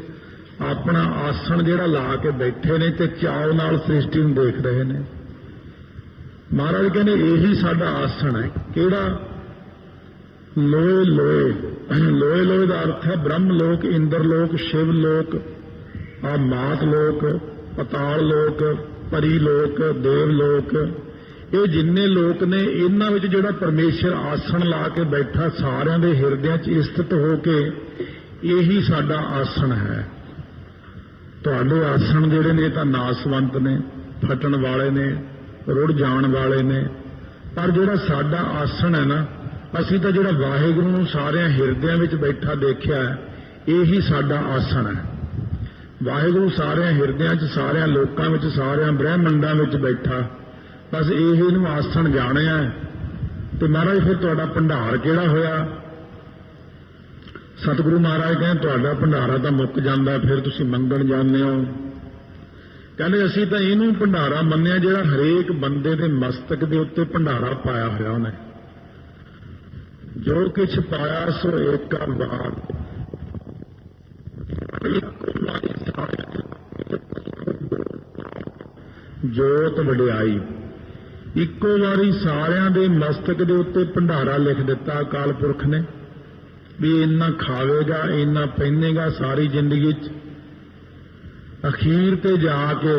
ਆਪਣਾ ਆਸਣ ਜਿਹੜਾ ਲਾ ਕੇ ਬੈਠੇ ਨੇ ਤੇ ਚਾਉ ਨਾਲ ਸ੍ਰਿਸ਼ਟੀ ਨੂੰ ਦੇਖ ਰਹੇ ਨੇ। ਮਹਾਰਾਜ ਕਹਿੰਦੇ ਇਹੀ ਸਾਡਾ ਆਸਣ ਹੈ। ਕਿਹੜਾ? ਲੋਏ ਲੋਏ। ਲੋਏ ਲੋਏ ਦਾ ਅਰਥ ਹੈ ਬ੍ਰਹਮ ਲੋਕ, ਇੰਦਰ ਲੋਕ, ਸ਼ਿਵ ਲੋਕ, ਆ ਮਾਤ ਲੋਕ, ਪਤਾਲ ਲੋਕ, ਪਰੀ ਲੋਕ, ਦੇਵ ਲੋਕ, ਇਹ ਜਿੰਨੇ ਲੋਕ ਨੇ ਇਹਨਾਂ ਵਿੱਚ ਜਿਹੜਾ ਪਰਮੇਸ਼ਰ ਆਸਣ ਲਾ ਕੇ ਬੈਠਾ ਸਾਰਿਆਂ ਦੇ ਹਿਰਦਿਆਂ 'ਚ ਸਥਿਤ ਹੋ ਕੇ, ਇਹੀ ਸਾਡਾ ਆਸਣ ਹੈ। ਤੁਹਾਡੇ ਆਸਣ ਜਿਹੜੇ ਨੇ ਤਾਂ ਨਾਸਵੰਤ ਨੇ, ਫਟਣ ਵਾਲੇ ਨੇ, ਰੁੜ ਜਾਣ ਵਾਲੇ ਨੇ, ਪਰ ਜਿਹੜਾ ਸਾਡਾ ਆਸਣ ਹੈ ਨਾ, ਅਸੀਂ ਤਾਂ ਜਿਹੜਾ ਵਾਹਿਗੁਰੂ ਨੂੰ ਸਾਰਿਆਂ ਹਿਰਦਿਆਂ ਵਿੱਚ ਬੈਠਾ ਦੇਖਿਆ ਹੈ, ਇਹੀ ਸਾਡਾ ਆਸਣ ਹੈ। ਵਾਹਿਗੁਰੂ ਸਾਰਿਆਂ ਹਿਰਦਿਆਂ 'ਚ, ਸਾਰਿਆਂ ਲੋਕਾਂ ਵਿੱਚ, ਸਾਰਿਆਂ ਬ੍ਰਹਿਮੰਡਾਂ ਵਿੱਚ ਬੈਠਾ, ਬਸ ਇਹੀ ਨੂੰ ਆਸਣ ਜਾਣਿਆ। ਤੇ ਮਹਾਰਾਜ ਫਿਰ ਤੁਹਾਡਾ ਭੰਡਾਰ ਕਿਹੜਾ ਹੋਇਆ? ਸਤਿਗੁਰੂ ਮਹਾਰਾਜ ਕਹਿੰਦੇ ਤੁਹਾਡਾ ਭੰਡਾਰਾ ਤਾਂ ਮੁੱਕ ਜਾਂਦਾ, ਫਿਰ ਤੁਸੀਂ ਮੰਗਣ ਜਾਂਦੇ ਹੋ। ਕਹਿੰਦੇ ਅਸੀਂ ਤਾਂ ਇਹਨੂੰ ਭੰਡਾਰਾ ਮੰਨਿਆ ਜਿਹੜਾ ਹਰੇਕ ਬੰਦੇ ਦੇ ਮਸਤਕ ਦੇ ਉੱਤੇ ਭੰਡਾਰਾ ਪਾਇਆ ਹੋਇਆ ਉਹਨੇ। ਜੋ ਕਿਛ ਪਾਇਆ ਸੋ ਏਕਾ ਵਾਰ, ਜੋਤ ਵਡਿਆਈ, ਇੱਕੋ ਵਾਰੀ ਸਾਰਿਆਂ ਦੇ ਮਸਤਕ ਦੇ ਉੱਤੇ ਭੰਡਾਰਾ ਲਿਖ ਦਿੱਤਾ ਅਕਾਲ ਪੁਰਖ ਨੇ ਵੀ ਇੰਨਾ ਖਾਵੇਗਾ, ਇੰਨਾ ਪਹਿਨੇਗਾ ਸਾਰੀ ਜ਼ਿੰਦਗੀ 'ਚ। ਅਖੀਰ ਤੇ ਜਾ ਕੇ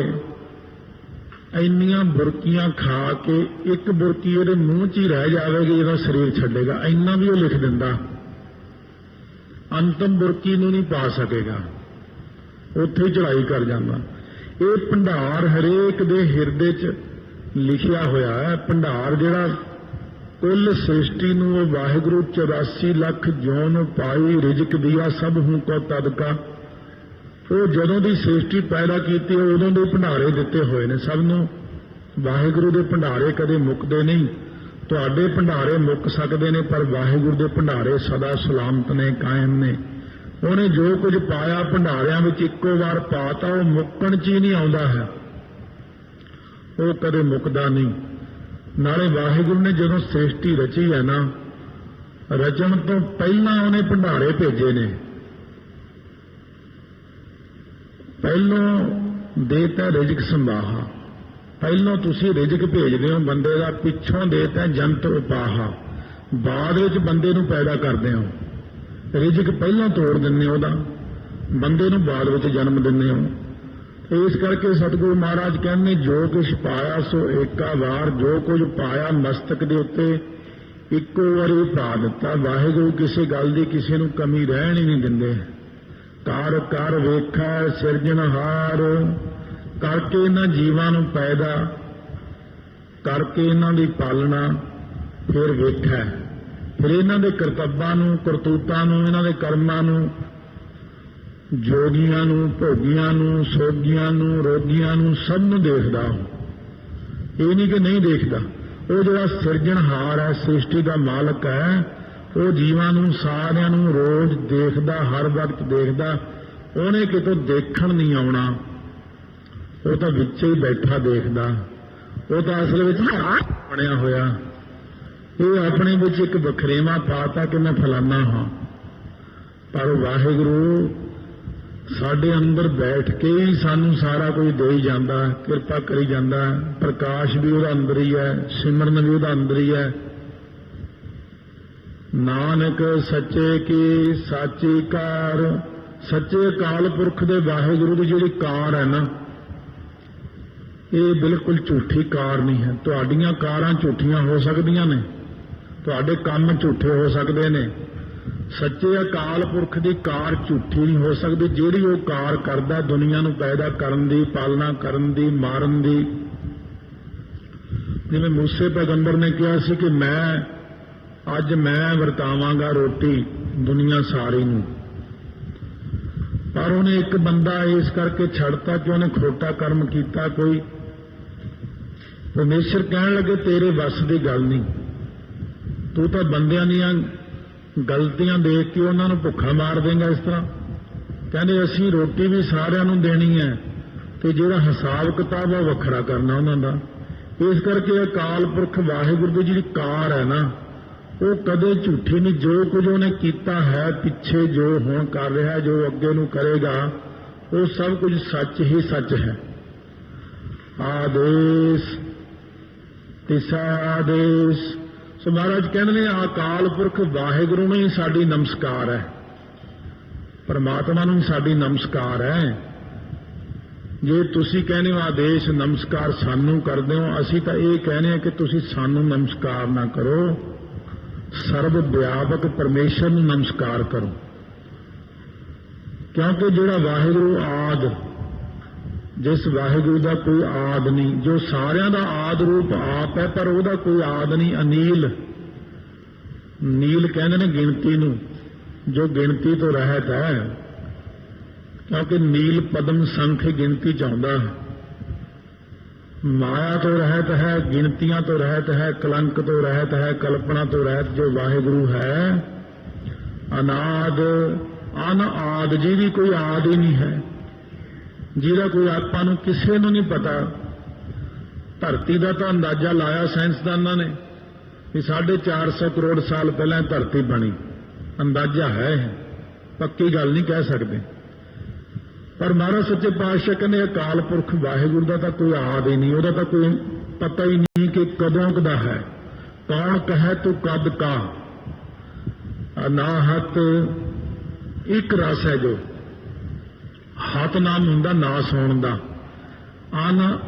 ਇੰਨੀਆਂ ਬੁਰਕੀਆਂ ਖਾ ਕੇ ਇੱਕ ਬੁਰਕੀ ਉਹਦੇ ਮੂੰਹ 'ਚ ਹੀ ਰਹਿ ਜਾਵੇਗੀ ਜਦੋਂ ਸਰੀਰ ਛੱਡੇਗਾ, ਇੰਨਾ ਵੀ ਉਹ ਲਿਖ ਦਿੰਦਾ। ਅੰਤਮ ਬੁਰਕੀ ਨੂੰ ਨਹੀਂ ਪਾ ਸਕੇਗਾ, ਉੱਥੇ ਹੀ ਚੜਾਈ ਕਰ ਜਾਂਦਾ। ਇਹ ਭੰਡਾਰ ਹਰੇਕ ਦੇ ਹਿਰਦੇ 'ਚ ਲਿਖਿਆ ਹੋਇਆ ਹੈ। ਭੰਡਾਰ ਜਿਹੜਾ ਕੁੱਲ ਸ੍ਰਿਸ਼ਟੀ ਨੂੰ ਉਹ ਵਾਹਿਗੁਰੂ 84 ਲੱਖ ਜੋਨ ਪਾਈ ਰਿਜਕ ਦਿਆ ਸਭ ਹੂੰ ਕੋ ਤਦਕਾ, ਉਹ ਜਦੋਂ ਦੀ ਸ੍ਰਿਸ਼ਟੀ ਪੈਦਾ ਕੀਤੀ ਉਦੋਂ ਦੇ ਭੰਡਾਰੇ ਦਿੱਤੇ ਹੋਏ ਨੇ ਸਭ ਨੂੰ। ਵਾਹਿਗੁਰੂ ਦੇ ਭੰਡਾਰੇ ਕਦੇ ਮੁੱਕਦੇ ਨਹੀਂ। ਤੁਹਾਡੇ ਭੰਡਾਰੇ ਮੁੱਕ ਸਕਦੇ ਨੇ, ਪਰ ਵਾਹਿਗੁਰੂ ਦੇ ਭੰਡਾਰੇ ਸਦਾ ਸਲਾਮਤ ਨੇ, ਕਾਇਮ ਨੇ। ਉਹਨੇ ਜੋ ਕੁਝ ਪਾਇਆ ਭੰਡਾਰਿਆਂ ਵਿੱਚ ਇੱਕੋ ਵਾਰ ਪਾਤਾ, ਉਹ ਮੁੱਕਣ 'ਚ ਹੀ ਨਹੀਂ ਆਉਂਦਾ ਹੈ, ਉਹ ਕਦੇ ਮੁੱਕਦਾ ਨਹੀਂ। ਨਾਲੇ ਵਾਹਿਗੁਰੂ ਨੇ ਜਦੋਂ ਸ੍ਰਿਸ਼ਟੀ ਰਚੀ ਹੈ ਨਾ, ਰਚਣ ਤੋਂ ਪਹਿਲਾਂ ਉਹਨੇ ਭੰਡਾਰੇ ਭੇਜੇ ਨੇ। ਪਹਿਲੋਂ ਦੇਤਾ ਰਿਜਕ ਸੰਭਾਹਾ, ਪਹਿਲੋਂ ਤੁਸੀਂ ਰਿਜਕ ਭੇਜਦੇ ਹੋ ਬੰਦੇ ਦਾ, ਪਿੱਛੋਂ ਦੇਤਾ ਜੰਤ ਉਪਾਹਾ, ਬਾਅਦ ਵਿੱਚ ਬੰਦੇ ਨੂੰ ਪੈਦਾ ਕਰਦੇ ਹੋ। ਰਿਜਕ ਪਹਿਲਾਂ ਤੋੜ ਦਿੰਦੇ ਹੋ ਉਹਦਾ, ਬੰਦੇ ਨੂੰ ਬਾਅਦ ਵਿੱਚ ਜਨਮ ਦਿੰਦੇ ਹੋ। ਇਸ ਕਰਕੇ ਸਤਿਗੁਰੂ ਮਹਾਰਾਜ ਕਹਿੰਦੇ ਜੋ ਕੁਛ ਪਾਇਆ ਸੋ ਏਕਾ ਵਾਰ, ਜੋ ਕੁਝ ਪਾਇਆ ਮਸਤਕ ਦੇ ਉੱਤੇ ਇੱਕੋ ਵਾਰੀ ਪਾ ਦਿੱਤਾ। ਵਾਹਿਗੁਰੂ ਕਿਸੇ ਗੱਲ ਦੀ ਕਿਸੇ ਨੂੰ ਕਮੀ ਰਹਿਣ ਹੀ ਨਹੀਂ ਦਿੰਦੇ। ਕਰ ਕਰ ਵੇਖਾ ਸਿਰਜਣਹਾਰ, ਕਰਕੇ ਇਹਨਾਂ ਜੀਵਾਂ ਨੂੰ ਪੈਦਾ, ਕਰਕੇ ਇਹਨਾਂ ਦੀ ਪਾਲਣਾ, ਫਿਰ ਵੇਖਾ, ਫਿਰ ਇਹਨਾਂ ਦੇ ਕਰਤੱਵਾਂ ਨੂੰ, ਕਰਤੂਤਾਂ ਨੂੰ, ਇਹਨਾਂ ਦੇ ਕਰਮਾਂ ਨੂੰ, ਜੋਗੀਆਂ ਨੂੰ, ਭੋਗੀਆਂ ਨੂੰ, ਸੋਗੀਆਂ ਨੂੰ, ਰੋਗੀਆਂ ਨੂੰ, ਸਭ ਨੂੰ ਦੇਖਦਾ। ਇਹ ਨਹੀਂ ਕਿ ਨਹੀਂ ਦੇਖਦਾ। ਉਹ ਜਿਹੜਾ ਸਿਰਜਣਹਾਰ ਹੈ, ਸ੍ਰਿਸ਼ਟੀ ਦਾ ਮਾਲਕ ਹੈ, ਉਹ ਜੀਵਾਂ ਨੂੰ ਸਾਰਿਆਂ ਨੂੰ ਰੋਜ਼ ਦੇਖਦਾ, ਹਰ ਵਕਤ ਦੇਖਦਾ। ਉਹਨੇ ਕਿਤੋਂ ਦੇਖਣ ਨਹੀਂ ਆਉਣਾ, ਉਹ ਤਾਂ ਵਿੱਚੇ ਹੀ ਬੈਠਾ ਦੇਖਦਾ। ਉਹ ਤਾਂ ਅਸਲ ਵਿੱਚ ਬਣਿਆ ਹੋਇਆ। ਇਹ ਆਪਣੇ ਵਿੱਚ ਇੱਕ ਵਖਰੇਵਾਂ ਪਾਤਾ ਕਿ ਮੈਂ ਫਲਾਨਾ ਹਾਂ, ਪਰ ਵਾਹਿਗੁਰੂ ਸਾਡੇ ਅੰਦਰ ਬੈਠ ਕੇ ਹੀ ਸਾਨੂੰ ਸਾਰਾ ਕੁਝ ਦੇਈ ਜਾਂਦਾ, ਕਿਰਪਾ ਕਰੀ ਜਾਂਦਾ। ਪ੍ਰਕਾਸ਼ ਵੀ ਉਹਦਾ ਅੰਦਰ ਹੀ ਹੈ, ਸਿਮਰਨ ਵੀ ਉਹਦਾ ਅੰਦਰ ਹੀ ਹੈ। ਨਾਨਕ ਸੱਚੇ ਕੀ ਸਾਚੀ ਕਾਰ, ਸੱਚੇ ਅਕਾਲ ਪੁਰਖ ਦੇ ਵਾਹਿਗੁਰੂ ਦੀ ਜਿਹੜੀ ਕਾਰ ਹੈ ਨਾ, ਇਹ ਬਿਲਕੁਲ ਝੂਠੀ ਕਾਰ ਨਹੀਂ ਹੈ। ਤੁਹਾਡੀਆਂ ਕਾਰਾਂ ਝੂਠੀਆਂ ਹੋ ਸਕਦੀਆਂ ਨੇ, ਤੁਹਾਡੇ ਕੰਮ ਝੂਠੇ ਹੋ ਸਕਦੇ ਨੇ, ਸੱਚੇ ਅਕਾਲ ਪੁਰਖ ਦੀ ਕਾਰ ਝੂਠੀ ਨਹੀਂ ਹੋ ਸਕਦੀ। ਜਿਹੜੀ ਉਹ ਕਾਰ ਕਰਦਾ ਦੁਨੀਆ ਨੂੰ ਪੈਦਾ ਕਰਨ ਦੀ, ਪਾਲਣਾ ਕਰਨ ਦੀ, ਮਾਰਨ ਦੀ। ਜਿਵੇਂ ਮੂਸੇ ਪੈਗੰਬਰ ਨੇ ਕਿਹਾ ਸੀ ਕਿ ਅੱਜ ਮੈਂ ਵਰਤਾਵਾਂਗਾ ਰੋਟੀ ਦੁਨੀਆ ਸਾਰੀ ਨੂੰ, ਪਰ ਉਹਨੇ ਇੱਕ ਬੰਦਾ ਇਸ ਕਰਕੇ ਛੱਡਤਾ ਕਿ ਉਹਨੇ ਖੋਟਾ ਕਰਮ ਕੀਤਾ ਕੋਈ। ਪਰਮੇਸ਼ਰ ਕਹਿਣ ਲੱਗੇ ਤੇਰੇ ਵੱਸ ਦੀ ਗੱਲ ਨਹੀਂ, ਤੂੰ ਤਾਂ ਬੰਦਿਆਂ ਦੀਆਂ ਗਲਤੀਆਂ ਦੇਖ ਕੇ ਉਹਨਾਂ ਨੂੰ ਭੁੱਖਾ ਮਾਰ ਦੇਂਗਾ। ਇਸ ਤਰ੍ਹਾਂ ਕਹਿੰਦੇ ਅਸੀਂ ਰੋਟੀ ਵੀ ਸਾਰਿਆਂ ਨੂੰ ਦੇਣੀ ਹੈ ਤੇ ਜਿਹੜਾ ਹਿਸਾਬ ਕਿਤਾਬ ਉਹ ਵੱਖਰਾ ਕਰਨਾ ਉਹਨਾਂ ਦਾ। ਇਸ ਕਰਕੇ ਅਕਾਲ ਪੁਰਖ ਵਾਹਿਗੁਰੂ ਦੀ ਜਿਹੜੀ ਕਾਰ ਹੈ ਨਾ, ਉਹ ਕਦੇ ਝੂਠੀ ਨਹੀਂ। ਜੋ ਕੁਝ ਉਹਨੇ ਕੀਤਾ ਹੈ ਪਿੱਛੇ, ਜੋ ਹੁਣ ਕਰ ਰਿਹਾ, ਜੋ ਅੱਗੇ ਨੂੰ ਕਰੇਗਾ, ਉਹ ਸਭ ਕੁਝ ਸੱਚ ਹੀ ਸੱਚ ਹੈ। ਆਦੇਸ਼ ਤਿਸਾ ਆਦੇਸ਼। ਸੋ ਮਹਾਰਾਜ ਕਹਿੰਦੇ ਨੇ ਅਕਾਲ ਪੁਰਖ ਵਾਹਿਗੁਰੂ ਨੂੰ ਹੀ ਸਾਡੀ ਨਮਸਕਾਰ ਹੈ, ਪਰਮਾਤਮਾ ਨੂੰ ਸਾਡੀ ਨਮਸਕਾਰ ਹੈ। ਜੇ ਤੁਸੀਂ ਕਹਿੰਦੇ ਹੋ ਆਦੇਸ਼ ਨਮਸਕਾਰ ਸਾਨੂੰ ਕਰਦੇ ਹੋ, ਅਸੀਂ ਤਾਂ ਇਹ ਕਹਿੰਦੇ ਹਾਂ ਕਿ ਤੁਸੀਂ ਸਾਨੂੰ ਨਮਸਕਾਰ ਨਾ ਕਰੋ, ਸਰਬ ਵਿਆਪਕ ਪਰਮੇਸ਼ਰ ਨੂੰ ਨਮਸਕਾਰ ਕਰੋ। ਕਿਉਂਕਿ ਜਿਹੜਾ ਵਾਹਿਗੁਰੂ ਆਦਿ, ਜਿਸ ਵਾਹਿਗੁਰੂ ਦਾ ਕੋਈ ਆਦਿ ਨਹੀਂ, ਜੋ ਸਾਰਿਆਂ ਦਾ ਆਦਿ ਰੂਪ ਆਪ ਹੈ, ਪਰ ਉਹਦਾ ਕੋਈ ਆਦਿ ਨਹੀਂ। ਅਨੀਲ, ਨੀਲ ਕਹਿੰਦੇ ਨੇ ਗਿਣਤੀ ਨੂੰ, ਜੋ ਗਿਣਤੀ ਤੋਂ ਰਹਿਤ ਹੈ। ਕਿਉਂਕਿ ਨੀਲ ਪਦਮ ਸੰਖ ਗਿਣਤੀ ਚਾਹੁੰਦਾ ਹੈ। ਮਾਇਆ ਤੋਂ ਰਹਿਤ ਹੈ, ਗਿਣਤੀਆਂ ਤੋਂ ਰਹਿਤ ਹੈ, ਕਲੰਕ ਤੋਂ ਰਹਿਤ ਹੈ, ਕਲਪਨਾ ਤੋਂ ਰਹਿਤ ਜੋ ਵਾਹਿਗੁਰੂ ਹੈ। ਅਨਾਦ ਅਨਆਦ, ਜਿਹਦੀ ਕੋਈ ਆਦ ਹੀ ਨਹੀਂ ਹੈ, ਜਿਹਦਾ ਕੋਈ ਆਪਾਂ ਨੂੰ ਕਿਸੇ ਨੂੰ ਨਹੀਂ ਪਤਾ। ਧਰਤੀ ਦਾ ਤਾਂ ਅੰਦਾਜ਼ਾ ਲਾਇਆ ਸਾਇੰਸਦਾਨਾਂ ਨੇ ਵੀ 450 ਕਰੋੜ ਸਾਲ ਪਹਿਲਾਂ ਧਰਤੀ ਬਣੀ, ਅੰਦਾਜ਼ਾ ਹੈ, ਪੱਕੀ ਗੱਲ ਨਹੀਂ ਕਹਿ ਸਕਦੇ। ਪਰ ਮਹਾਰਾਜ ਸੱਚੇ ਪਾਤਸ਼ਾਹ ਕਹਿੰਦੇ ਅਕਾਲ ਪੁਰਖ ਵਾਹਿਗੁਰੂ ਦਾ ਤਾਂ ਕੋਈ ਆਦ ਹੀ ਨਹੀਂ, ਉਹਦਾ ਤਾਂ ਕੋਈ ਪਤਾ ਹੀ ਨਹੀਂ ਕਿ ਕਦੋਂ ਕਦਾ ਹੈ। ਕੌਣ ਕਹੈ ਤੂੰ ਕਦ ਕਾ, ਅਨਾਹਤ ਇੱਕ ਰਸ ਹੈ ਜੋ ਹੱਥ ਨਾਮ ਹੁੰਦਾ ਨਾਸ ਹੋਣ ਦਾ।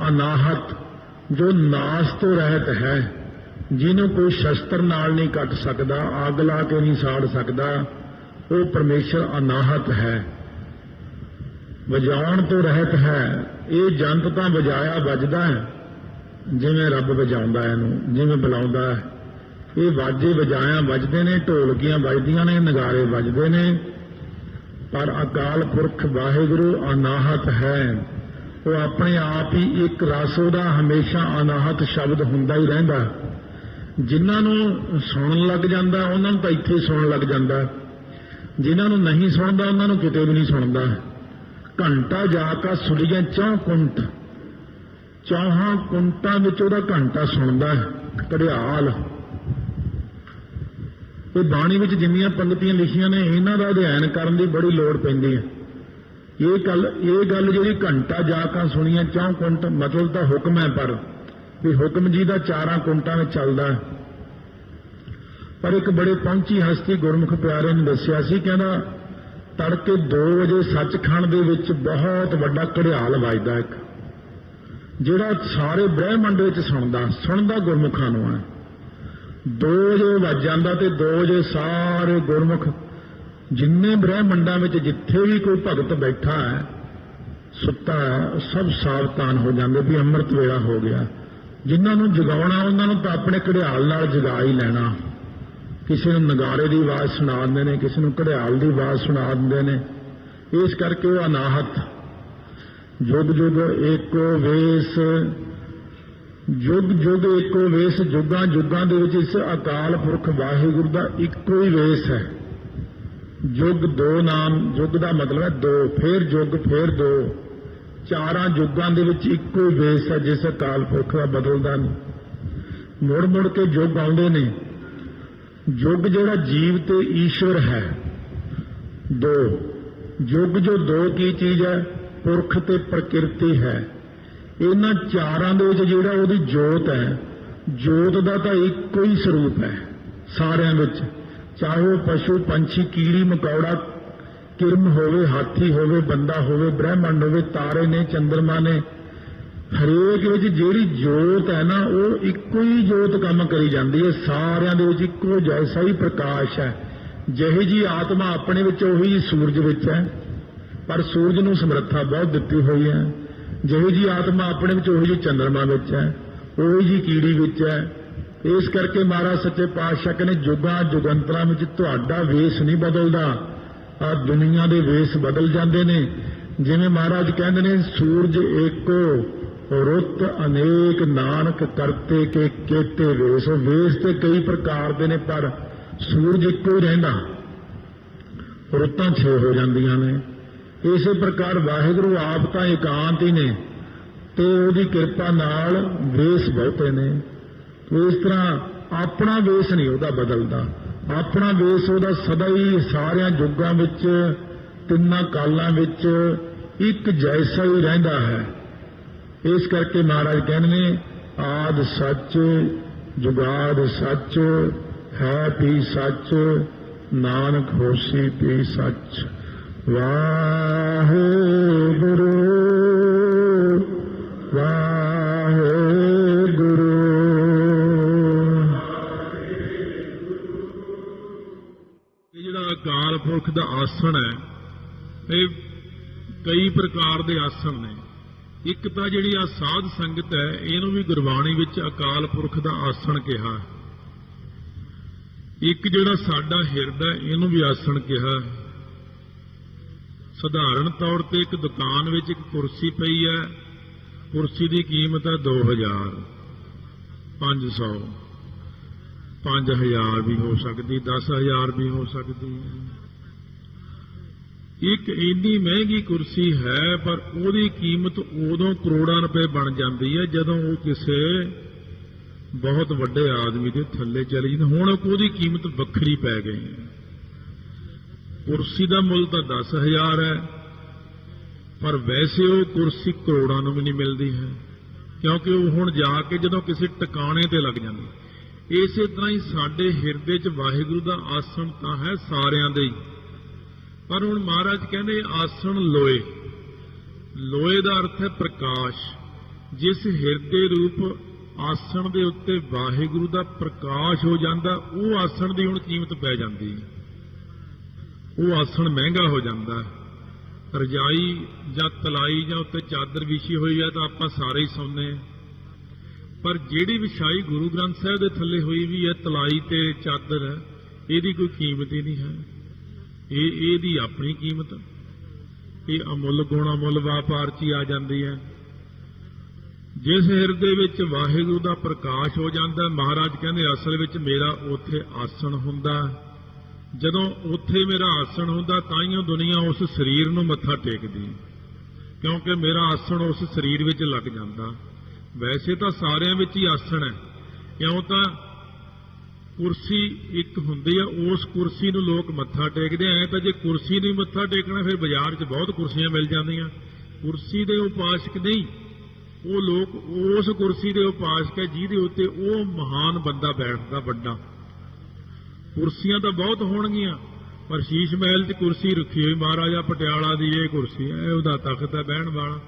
ਅਨਾਹਤ ਜੋ ਨਾਸ ਤੋਂ ਰਹਿਤ ਹੈ, ਜਿਹਨੂੰ ਕੋਈ ਸ਼ਸਤਰ ਨਾਲ ਨਹੀਂ ਕੱਟ ਸਕਦਾ, ਅੱਗ ਲਾ ਕੇ ਨਹੀਂ ਸਾੜ ਸਕਦਾ, ਉਹ ਪਰਮੇਸ਼ਰ ਅਨਾਹਤ ਹੈ। ਵਜਾਉਣ ਤੋਂ ਰਹਿਤ ਹੈ। ਇਹ ਜੰਤ ਤਾਂ ਵਜਾਇਆ ਵੱਜਦਾ ਹੈ, ਜਿਵੇਂ ਰੱਬ ਵਜਾਉਂਦਾ ਇਹਨੂੰ, ਜਿਵੇਂ ਬੁਲਾਉਂਦਾ ਹੈ। ਇਹ ਵਾਜੇ ਵਜਾਇਆ ਵੱਜਦੇ ਨੇ, ਢੋਲਕੀਆਂ ਵੱਜਦੀਆਂ ਨੇ, ਨਗਾਰੇ ਵੱਜਦੇ ਨੇ, ਪਰ ਅਕਾਲ ਪੁਰਖ ਵਾਹਿਗੁਰੂ ਅਨਾਹਤ ਹੈ। ਉਹ ਆਪਣੇ ਆਪ ਹੀ ਇੱਕ ਰਸ, ਉਹਦਾ ਹਮੇਸ਼ਾ ਅਨਾਹਤ ਸ਼ਬਦ ਹੁੰਦਾ ਹੀ ਰਹਿੰਦਾ। ਜਿਨ੍ਹਾਂ ਨੂੰ ਸੁਣਨ ਲੱਗ ਜਾਂਦਾ ਉਹਨਾਂ ਨੂੰ ਤਾਂ ਇੱਥੇ ਸੁਣਨ ਲੱਗ ਜਾਂਦਾ, ਜਿਨ੍ਹਾਂ ਨੂੰ ਨਹੀਂ ਸੁਣਦਾ ਉਹਨਾਂ ਨੂੰ ਕਿਤੇ ਵੀ ਨਹੀਂ ਸੁਣਦਾ। ਘੰਟਾ ਜਾ ਕਾ ਸੁਣੀਏ ਚੌਂ ਕੁੰਟ, ਚੌਹਾਂ ਕੁੰਟਾਂ ਵਿੱਚ ਉਹਦਾ ਘੰਟਾ ਸੁਣਦਾ ਹੈ। ਘੜਿਆਲ, ਇਹ ਬਾਣੀ ਵਿੱਚ ਜਿੰਨੀਆਂ ਪੰਗਤੀਆਂ ਲਿਖੀਆਂ ਨੇ, ਇਹਨਾਂ ਦਾ ਅਧਿਐਨ ਕਰਨ ਦੀ ਬੜੀ ਲੋੜ ਪੈਂਦੀ ਹੈ। ਇਹ ਗੱਲ ਜਿਹੜੀ ਘੰਟਾ ਜਾ ਕਾ ਸੁਣੀਏ ਚੌਂ ਕੁੰਟ, ਮਤਲਬ ਤਾਂ ਹੁਕਮ ਹੈ, ਪਰ ਵੀ ਹੁਕਮ ਜੀ ਦਾ 4 ਕੁੰਟਾਂ ਵਿੱਚ ਚੱਲਦਾ ਹੈ। ਪਰ ਇੱਕ ਬੜੇ ਪਹੁੰਚੀ ਹਸਤੀ ਗੁਰਮੁਖ ਪਿਆਰੇ ਨੇ ਦੱਸਿਆ ਸੀ, ਕਹਿੰਦਾ ਤੜਕੇ 2 ਵਜੇ ਸੱਚਖੰਡ ਦੇ ਵਿੱਚ ਬਹੁਤ ਵੱਡਾ ਘੜਿਆਲ ਵੱਜਦਾ, ਇੱਕ ਜਿਹੜਾ ਸਾਰੇ ਬ੍ਰਹਿਮੰਡ ਵਿੱਚ ਸੁਣਦਾ ਗੁਰਮੁਖਾਂ ਨੂੰ ਹੈ। 2 ਵਜੇ ਵੱਜ ਜਾਂਦਾ ਤੇ 2 ਵਜੇ ਸਾਰੇ ਗੁਰਮੁਖ ਜਿੰਨੇ ਬ੍ਰਹਿਮੰਡਾਂ ਵਿੱਚ ਜਿੱਥੇ ਵੀ ਕੋਈ ਭਗਤ ਬੈਠਾ ਹੈ, ਸੁੱਤਾ ਹੈ, ਸਭ ਸਾਵਧਾਨ ਹੋ ਜਾਂਦੇ ਵੀ ਅੰਮ੍ਰਿਤ ਵੇਲਾ ਹੋ ਗਿਆ। ਜਿਨ੍ਹਾਂ ਨੂੰ ਜਗਾਉਣਾ ਉਹਨਾਂ ਨੂੰ ਤਾਂ ਆਪਣੇ ਘੜਿਆਲ ਨਾਲ ਜਗਾ ਹੀ ਲੈਣਾ। ਕਿਸੇ ਨੂੰ ਨਗਾਰੇ ਦੀ ਆਵਾਜ਼ ਸੁਣਾ ਦਿੰਦੇ ਨੇ, ਕਿਸੇ ਨੂੰ ਘੜਿਆਲ ਦੀ ਆਵਾਜ਼ ਸੁਣਾ ਦਿੰਦੇ ਨੇ। ਇਸ ਕਰਕੇ ਉਹ ਅਨਾਹਤ। ਜੁਗ ਜੁਗ ਏਕੋ ਵੇਸ, ਜੁਗ ਜੁਗ ਏਕੋ ਵੇਸ, ਜੁਗਾਂ ਜੁਗਾਂ ਦੇ ਵਿੱਚ ਇਸ ਅਕਾਲ ਪੁਰਖ ਵਾਹਿਗੁਰੂ ਦਾ ਇੱਕੋ ਹੀ ਵੇਸ ਹੈ। ਜੁਗ 2 ਨਾਮ, ਜੁਗ ਦਾ ਮਤਲਬ ਹੈ 2, ਫਿਰ ਜੁਗ, ਫਿਰ 2, 4 ਜੁਗਾਂ ਦੇ ਵਿੱਚ ਇੱਕੋ ਹੀ ਵੇਸ ਹੈ, ਜਿਸ ਅਕਾਲ ਪੁਰਖ ਦਾ ਬਦਲਦਾ ਨਹੀਂ। ਮੁੜ ਮੁੜ ਕੇ ਜੁਗ ਆਉਂਦੇ ਨੇ, ਯੁੱਗ ਜਿਹੜਾ ਜੀਵ ਤੇ ਈਸ਼ਵਰ ਹੈ, ਦੋ ਯੁੱਗ ਜੋ ਦੋ ਕੀ ਚੀਜ਼ ਹੈ, ਪੁਰਖ ਤੇ ਪ੍ਰਕਿਰਤੀ ਹੈ। ਇਹਨਾਂ ਚਾਰਾਂ ਦੇ ਵਿੱਚ ਜਿਹੜਾ ਉਹਦੀ ਜੋਤ ਹੈ, ਜੋਤ ਦਾ ਤਾਂ ਇੱਕੋ ਹੀ ਸਰੂਪ ਹੈ ਸਾਰਿਆਂ ਵਿੱਚ, ਚਾਹੇ ਉਹ ਪਸ਼ੂ ਪੰਛੀ ਕੀੜੀ ਮਕੌੜਾ ਕਿਰਮ ਹੋਵੇ, ਹਾਥੀ ਹੋਵੇ, ਬੰਦਾ ਹੋਵੇ, ਬ੍ਰਹਿਮੰਡ ਹੋਵੇ, ਤਾਰੇ ਨੇ, ਚੰਦਰਮਾ ਨੇ, ਹਰੇਕ ਵਿੱਚ ਜਿਹੜੀ ਜੋਤ ਹੈ ਨਾ ਉਹ ਇੱਕੋ ਹੀ ਜੋਤ ਕੰਮ ਕਰੀ ਜਾਂਦੀ ਹੈ। ਸਾਰਿਆਂ ਦੇ ਵਿੱਚ ਇੱਕੋ ਜੈਸਾ ਹੀ ਪ੍ਰਕਾਸ਼ ਹੈ। ਜਿਹੀ ਜੀ ਆਤਮਾ ਆਪਣੇ ਵਿੱਚ ਉਹੀ ਜੀ ਸੂਰਜ ਵਿੱਚ ਹੈ, ਪਰ ਸੂਰਜ ਨੂੰ ਸਮਰੱਥਾ ਬਹੁਤ ਦਿੱਤੀ ਹੋਈ ਹੈ। ਜਿਹੀ ਜੀ ਆਤਮਾ ਆਪਣੇ ਵਿੱਚ ਉਹੀ ਜੀ ਚੰਦਰਮਾ ਵਿੱਚ ਹੈ, ਉਹੀ ਜੀ ਕੀੜੀ ਵਿੱਚ ਹੈ। ਇਸ ਕਰਕੇ ਮਹਾਰਾਜ ਸੱਚੇ ਪਾਤਸ਼ਾਹ ਕਹਿੰਦੇ ਜੁਗਾਂ ਜੁਗੰਤਰਾਂ ਵਿੱਚ ਤੁਹਾਡਾ ਵੇਸ ਨਹੀਂ ਬਦਲਦਾ, ਆ ਦੁਨੀਆ ਦੇ ਵੇਸ ਬਦਲ ਜਾਂਦੇ ਨੇ। ਜਿਵੇਂ ਮਹਾਰਾਜ ਕਹਿੰਦੇ ਨੇ ਸੂਰਜ ਏਕੋ ਰੁੱਤ ਅਨੇਕ ਨਾਨਕ ਕਰਤੇ ਕੇ ਕੇਤੇ ਵੇਸ। ਉਹ ਵੇਸ ਤੇ ਕਈ ਪ੍ਰਕਾਰ ਦੇ ਨੇ ਪਰ ਸੂਰਜ ਇੱਕੋ ਹੀ ਰਹਿੰਦਾ, ਰੁੱਤਾਂ 6 ਹੋ ਜਾਂਦੀਆਂ ਨੇ। ਇਸੇ ਪ੍ਰਕਾਰ ਵਾਹਿਗੁਰੂ ਆਪ ਤਾਂ ਇਕਾਂਤ ਹੀ ਨੇ ਤੇ ਉਹਦੀ ਕਿਰਪਾ ਨਾਲ ਵੇਸ ਬਹੁਤੇ ਨੇ। ਇਸ ਤਰ੍ਹਾਂ ਆਪਣਾ ਵੇਸ ਨਹੀਂ ਉਹਦਾ ਬਦਲਦਾ, ਆਪਣਾ ਵੇਸ ਉਹਦਾ ਸਦਾ ਹੀ ਸਾਰਿਆਂ ਯੁੱਗਾਂ ਵਿੱਚ ਤਿੰਨਾਂ ਕਾਲਾਂ ਵਿੱਚ ਇੱਕ ਜੈਸਾ ਹੀ ਰਹਿੰਦਾ ਹੈ। ਇਸ ਕਰਕੇ ਮਹਾਰਾਜ ਕਹਿੰਦੇ ਨੇ ਆਦਿ ਸੱਚ ਜੁਗਾਦ ਸੱਚ ਹੈ ਪੀ ਸੱਚ ਨਾਨਕ ਹੋਸੀ ਪੀ ਸੱਚ। ਵਾਹਿਗੁਰੂ ਵਾਹਿਗੁਰੂ। ਇਹ ਜਿਹੜਾ ਅਕਾਲ ਪੁਰਖ ਦਾ ਆਸਣ ਹੈ, ਇਹ ਕਈ ਪ੍ਰਕਾਰ ਦੇ ਆਸਣ ਨੇ। ਇੱਕ ਤਾਂ ਜਿਹੜੀ ਆ ਸਾਧ ਸੰਗਤ ਹੈ, ਇਹਨੂੰ ਵੀ ਗੁਰਬਾਣੀ ਵਿੱਚ ਅਕਾਲ ਪੁਰਖ ਦਾ ਆਸਣ ਕਿਹਾ। ਇੱਕ ਜਿਹੜਾ ਸਾਡਾ ਹਿਰਦਾ, ਇਹਨੂੰ ਵੀ ਆਸਣ ਕਿਹਾ। ਸਧਾਰਨ ਤੌਰ ਤੇ ਇੱਕ ਦੁਕਾਨ ਵਿੱਚ ਇੱਕ ਕੁਰਸੀ ਪਈ ਹੈ, ਕੁਰਸੀ ਦੀ ਕੀਮਤ ਹੈ 2000, 500, 5000 ਵੀ ਹੋ ਸਕਦੀ, 10000 ਵੀ ਹੋ ਸਕਦੀ ਹੈ। ਇੱਕ ਇੰਨੀ ਮਹਿੰਗੀ ਕੁਰਸੀ ਹੈ, ਪਰ ਉਹਦੀ ਕੀਮਤ ਉਦੋਂ ਕਰੋੜਾਂ ਰੁਪਏ ਬਣ ਜਾਂਦੀ ਹੈ ਜਦੋਂ ਉਹ ਕਿਸੇ ਬਹੁਤ ਵੱਡੇ ਆਦਮੀ ਦੇ ਥੱਲੇ ਚਲੀ ਜਾਂਦੀ। ਹੁਣ ਉਹਦੀ ਕੀਮਤ ਵੱਖਰੀ ਪੈ ਗਈ ਹੈ। ਕੁਰਸੀ ਦਾ ਮੁੱਲ ਤਾਂ 10000 ਹੈ, ਪਰ ਵੈਸੇ ਉਹ ਕੁਰਸੀ ਕਰੋੜਾਂ ਨੂੰ ਵੀ ਨਹੀਂ ਮਿਲਦੀ ਹੈ, ਕਿਉਂਕਿ ਉਹ ਹੁਣ ਜਾ ਕੇ ਜਦੋਂ ਕਿਸੇ ਟਿਕਾਣੇ ਤੇ ਲੱਗ ਜਾਂਦੀ। ਇਸੇ ਤਰ੍ਹਾਂ ਹੀ ਸਾਡੇ ਹਿਰਦੇ 'ਚ ਵਾਹਿਗੁਰੂ ਦਾ ਆਸਣ ਤਾਂ ਹੈ ਸਾਰਿਆਂ ਦੇ ਹੀ, ਪਰ ਹੁਣ ਮਹਾਰਾਜ ਕਹਿੰਦੇ ਆਸਣ ਲੋਏ। ਲੋਏ ਦਾ ਅਰਥ ਹੈ ਪ੍ਰਕਾਸ਼। ਜਿਸ ਹਿਰਦੇ ਰੂਪ ਆਸਣ ਦੇ ਉੱਤੇ ਵਾਹਿਗੁਰੂ ਦਾ ਪ੍ਰਕਾਸ਼ ਹੋ ਜਾਂਦਾ, ਉਹ ਆਸਣ ਦੀ ਹੁਣ ਕੀਮਤ ਪੈ ਜਾਂਦੀ ਹੈ। ਉਹ ਆਸਣ ਮਹਿੰਗਾ ਹੋ ਜਾਂਦਾ। ਰਜਾਈ ਜਾਂ ਤਲਾਈ ਜਾਂ ਉੱਤੇ ਚਾਦਰ ਵਿਛੀ ਹੋਈ ਹੈ ਤਾਂ ਆਪਾਂ ਸਾਰੇ ਹੀ ਸੌਂਦੇ ਹਾਂ, ਪਰ ਜਿਹੜੀ ਵਿਛਾਈ ਗੁਰੂ ਗ੍ਰੰਥ ਸਾਹਿਬ ਦੇ ਥੱਲੇ ਹੋਈ ਵੀ ਹੈ, ਤਲਾਈ ਤੇ ਚਾਦਰ, ਇਹਦੀ ਕੋਈ ਕੀਮਤ ਹੀ ਨਹੀਂ ਹੈ। ਇਹਦੀ ਆਪਣੀ ਕੀਮਤ, ਇਹ ਅਮੁੱਲ ਗੁਣ ਅਮੁੱਲ ਵਪਾਰ 'ਚ ਹੀ ਆ ਜਾਂਦੀ ਹੈ। ਜਿਸ ਹਿਰਦੇ ਵਿੱਚ ਵਾਹਿਗੁਰੂ ਦਾ ਪ੍ਰਕਾਸ਼ ਹੋ ਜਾਂਦਾ, ਮਹਾਰਾਜ ਕਹਿੰਦੇ ਅਸਲ ਵਿੱਚ ਮੇਰਾ ਉੱਥੇ ਆਸਣ ਹੁੰਦਾ। ਜਦੋਂ ਉੱਥੇ ਮੇਰਾ ਆਸਣ ਹੁੰਦਾ ਤਾਂ ਹੀ ਉਹ ਦੁਨੀਆ ਉਸ ਸਰੀਰ ਨੂੰ ਮੱਥਾ ਟੇਕਦੀ, ਕਿਉਂਕਿ ਮੇਰਾ ਆਸਣ ਉਸ ਸਰੀਰ ਵਿੱਚ ਲੱਗ ਜਾਂਦਾ। ਵੈਸੇ ਤਾਂ ਸਾਰਿਆਂ ਵਿੱਚ ਹੀ ਆਸਣ ਹੈ, ਕਿਉਂ ਤਾਂ ਕੁਰਸੀ ਇੱਕ ਹੁੰਦੀ ਆ, ਉਸ ਕੁਰਸੀ ਨੂੰ ਲੋਕ ਮੱਥਾ ਟੇਕਦੇ ਐ। ਤਾਂ ਜੇ ਕੁਰਸੀ ਨੂੰ ਮੱਥਾ ਟੇਕਣਾ ਫਿਰ ਬਾਜ਼ਾਰ 'ਚ ਬਹੁਤ ਕੁਰਸੀਆਂ ਮਿਲ ਜਾਂਦੀਆਂ। ਕੁਰਸੀ ਦੇ ਉਪਾਸਕ ਨਹੀਂ, ਉਹ ਲੋਕ ਉਸ ਕੁਰਸੀ ਦੇ ਉਪਾਸਕ ਹੈ ਜਿਹਦੇ ਉੱਤੇ ਉਹ ਮਹਾਨ ਬੰਦਾ ਬੈਠਦਾ ਵੱਡਾ। ਕੁਰਸੀਆਂ ਤਾਂ ਬਹੁਤ ਹੋਣਗੀਆਂ, ਪਰ ਸ਼ੀਸ਼ ਮਹਿਲ 'ਚ ਕੁਰਸੀ ਰੱਖੀ ਹੋਈ ਮਹਾਰਾਜਾ ਪਟਿਆਲਾ ਦੀ, ਇਹ ਕੁਰਸੀ ਹੈ, ਉਹਦਾ ਤਖਤ ਹੈ ਬਹਿਣ ਵਾਲਾ,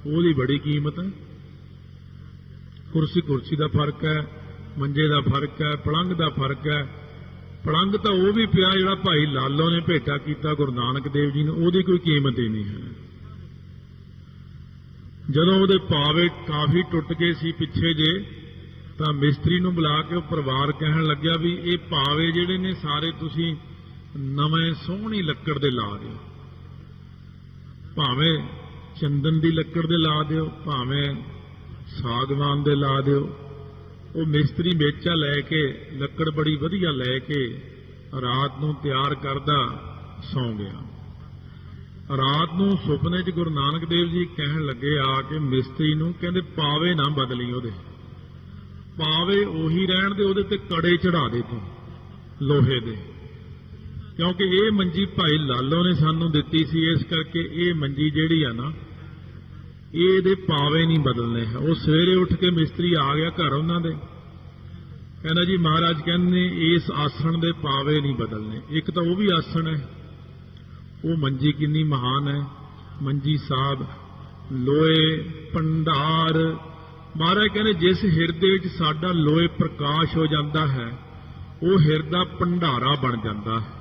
ਉਹਦੀ ਬੜੀ ਕੀਮਤ ਹੈ। ਕੁਰਸੀ ਦਾ ਫਰਕ ਹੈ, ਮੰਜੇ ਦਾ ਫਰਕ ਹੈ, ਪਲੰਘ ਦਾ ਫਰਕ ਹੈ। ਪਲੰਘ ਤਾਂ ਉਹ ਵੀ ਪਿਆ ਜਿਹੜਾ ਭਾਈ ਲਾਲੋ ਨੇ ਭੇਟਾ ਕੀਤਾ ਗੁਰੂ ਨਾਨਕ ਦੇਵ ਜੀ ਨੂੰ, ਉਹਦੀ ਕੋਈ ਕੀਮਤ ਹੀ ਨਹੀਂ ਹੈ। ਜਦੋਂ ਉਹਦੇ ਪਾਵੇ ਕਾਫੀ ਟੁੱਟ ਗਏ ਸੀ ਪਿੱਛੇ ਜੇ, ਤਾਂ ਮਿਸਤਰੀ ਨੂੰ ਬੁਲਾ ਕੇ ਉਹ ਪਰਿਵਾਰ ਕਹਿਣ ਲੱਗਿਆ ਵੀ ਇਹ ਪਾਵੇ ਜਿਹੜੇ ਨੇ ਸਾਰੇ ਤੁਸੀਂ ਨਵੇਂ ਸੋਹਣੀ ਲੱਕੜ ਦੇ ਲਾ ਦਿਓ, ਭਾਵੇਂ ਚੰਦਨ ਦੀ ਲੱਕੜ ਦੇ ਲਾ ਦਿਓ, ਭਾਵੇਂ ਸਾਗਵਾਨ ਦੇ ਲਾ ਦਿਓ। ਉਹ ਮਿਸਤਰੀ ਮੇਚਾ ਲੈ ਕੇ, ਲੱਕੜ ਬੜੀ ਵਧੀਆ ਲੈ ਕੇ ਰਾਤ ਨੂੰ ਤਿਆਰ ਕਰਦਾ, ਸੌਂ ਗਿਆ। ਰਾਤ ਨੂੰ ਸੁਪਨੇ 'ਚ ਗੁਰੂ ਨਾਨਕ ਦੇਵ ਜੀ ਕਹਿਣ ਲੱਗੇ ਆ ਕੇ ਮਿਸਤਰੀ ਨੂੰ, ਕਹਿੰਦੇ ਪਾਵੇ ਨਾ ਬਦਲੀ, ਉਹਦੇ ਪਾਵੇ ਉਹੀ ਰਹਿਣ ਦੇ, ਉਹਦੇ ਤੇ ਕੜੇ ਚੜਾ ਦੇ ਤੂੰ। ਲੋਹੇ ਦੇ, ਕਿਉਂਕਿ ਇਹ ਮੰਜੀ ਭਾਈ ਲਾਲੋ ਨੇ ਸਾਨੂੰ ਦਿੱਤੀ ਸੀ, ਇਸ ਕਰਕੇ ਇਹ ਮੰਜੀ ਜਿਹੜੀ ਆ ਨਾ ਇਹਦੇ ਪਾਵੇ ਨਹੀਂ ਬਦਲਨੇ ਹੈ। ਉਹ ਸਵੇਰੇ ਉੱਠ ਕੇ ਮਿਸਤਰੀ ਆ ਗਿਆ ਘਰ ਉਹਨਾਂ ਦੇ, ਕਹਿੰਦਾ ਜੀ ਮਹਾਰਾਜ ਕਹਿੰਦੇ ਇਸ ਆਸਣ ਦੇ ਪਾਵੇ ਨਹੀਂ ਬਦਲਨੇ। ਇੱਕ ਤਾਂ ਉਹ ਵੀ ਆਸਣ ਹੈ, ਉਹ ਮੰਜੀ ਕਿੰਨੀ ਮਹਾਨ ਹੈ, ਮੰਜੀ ਸਾਹਿਬ ਲੋਏ ਭੰਡਾਰ। ਮਹਾਰਾਜ ਕਹਿੰਦੇ ਜਿਸ ਹਿਰਦੇ ਵਿੱਚ ਸਾਡਾ ਲੋਏ ਪ੍ਰਕਾਸ਼ ਹੋ ਜਾਂਦਾ ਹੈ ਉਹ ਹਿਰਦਾ ਭੰਡਾਰਾ ਬਣ ਜਾਂਦਾ ਹੈ।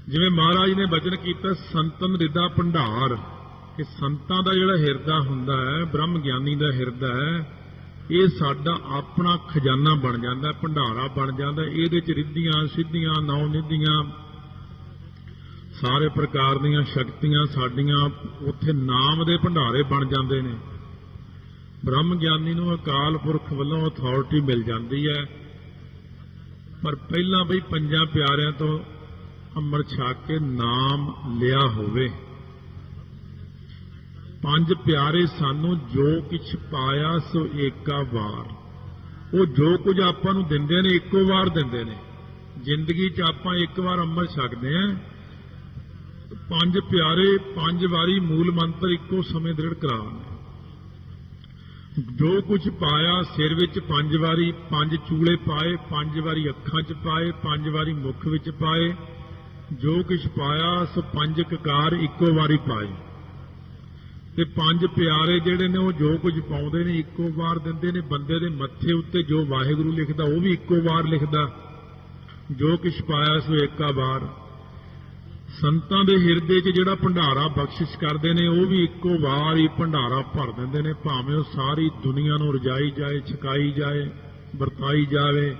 ਜਿਵੇਂ ਮਹਾਰਾਜ ਨੇ ਬਚਨ ਕੀਤਾ ਸੰਤਨ ਰਿਦਾ ਭੰਡਾਰ, ਕਿ ਸੰਤਾਂ ਦਾ ਜਿਹੜਾ ਹਿਰਦਾ ਹੁੰਦਾ ਹੈ, ਬ੍ਰਹਮ ਗਿਆਨੀ ਦਾ ਹਿਰਦਾ ਹੈ, ਇਹ ਸਾਡਾ ਆਪਣਾ ਖਜ਼ਾਨਾ ਬਣ ਜਾਂਦਾ, ਭੰਡਾਰਾ ਬਣ ਜਾਂਦਾ। ਇਹਦੇ ਚ ਰਿੱਧੀਆਂ ਸਿੱਧੀਆਂ ਨੌ ਨਿਧੀਆਂ ਸਾਰੇ ਪ੍ਰਕਾਰ ਦੀਆਂ ਸ਼ਕਤੀਆਂ ਸਾਡੀਆਂ ਉੱਥੇ ਨਾਮ ਦੇ ਭੰਡਾਰੇ ਬਣ ਜਾਂਦੇ ਨੇ। ਬ੍ਰਹਮ ਗਿਆਨੀ ਨੂੰ ਅਕਾਲ ਪੁਰਖ ਵੱਲੋਂ ਅਥਾਰਟੀ ਮਿਲ ਜਾਂਦੀ ਹੈ, ਪਰ ਪਹਿਲਾਂ ਬਈ ਪੰਜਾਂ ਪਿਆਰਿਆਂ ਤੋਂ ਅੰਮ੍ਰਿਤ ਛਕ ਕੇ ਨਾਮ ਲਿਆ ਹੋਵੇ। ਪੰਜ ਪਿਆਰੇ ਸਾਨੂੰ ਜੋ ਕਿਛ ਪਾਇਆ ਸੋ ਏਕਾ ਵਾਰ, ਉਹ ਜੋ ਕੁਝ ਆਪਾਂ ਨੂੰ ਦਿੰਦੇ ਨੇ ਇੱਕੋ ਵਾਰ ਦਿੰਦੇ ਨੇ। ਜ਼ਿੰਦਗੀ 'ਚ ਆਪਾਂ ਇੱਕ ਵਾਰ ਅੰਮ੍ਰਿਤ ਛਕਦੇ ਆਂ, ਪੰਜ ਪਿਆਰੇ ਪੰਜ ਵਾਰੀ ਮੂਲ ਮੰਤਰ ਇੱਕੋ ਸਮੇਂ ਦ੍ਰਿੜ ਕਰਾਉਂਦੇ। ਜੋ ਕੁਝ ਪਾਇਆ ਸਿਰ ਵਿੱਚ ਪੰਜ ਵਾਰੀ, ਪੰਜ ਚੂਲੇ ਪਾਏ, ਪੰਜ ਵਾਰੀ ਅੱਖਾਂ 'ਚ ਪਾਏ, ਪੰਜ ਵਾਰੀ ਮੁੱਖ ਵਿੱਚ ਪਾਏ। ਜੋ ਕੁਝ ਪਾਇਆ ਸੋ ਪੰਜ ਕਕਾਰ ਇੱਕੋ ਵਾਰੀ ਪਾਏ। ਤੇ ਪੰਜ ਪਿਆਰੇ ਜਿਹੜੇ ਨੇ ਉਹ ਜੋ ਕੁਝ ਪਾਉਂਦੇ ਨੇ ਇੱਕੋ ਵਾਰ ਦਿੰਦੇ ਨੇ। ਬੰਦੇ ਦੇ ਮੱਥੇ ਉੱਤੇ ਜੋ ਵਾਹਿਗੁਰੂ ਲਿਖਦਾ ਉਹ ਵੀ ਇੱਕੋ ਵਾਰ ਲਿਖਦਾ, ਜੋ ਕੁਝ ਪਾਇਆ ਸੋ ਏਕਾ ਵਾਰ। ਸੰਤਾਂ ਦੇ ਹਿਰਦੇ 'ਚ ਜਿਹੜਾ ਭੰਡਾਰਾ ਬਖਸ਼ਿਸ਼ ਕਰਦੇ ਨੇ ਉਹ ਵੀ ਇੱਕੋ ਵਾਰ ਹੀ ਭੰਡਾਰਾ ਭਰ ਦਿੰਦੇ ਨੇ, ਭਾਵੇਂ ਉਹ ਸਾਰੀ ਦੁਨੀਆ ਨੂੰ ਰਜਾਈ ਜਾਏ, ਛਕਾਈ ਜਾਏ, ਵਰਤਾਈ ਜਾਵੇ।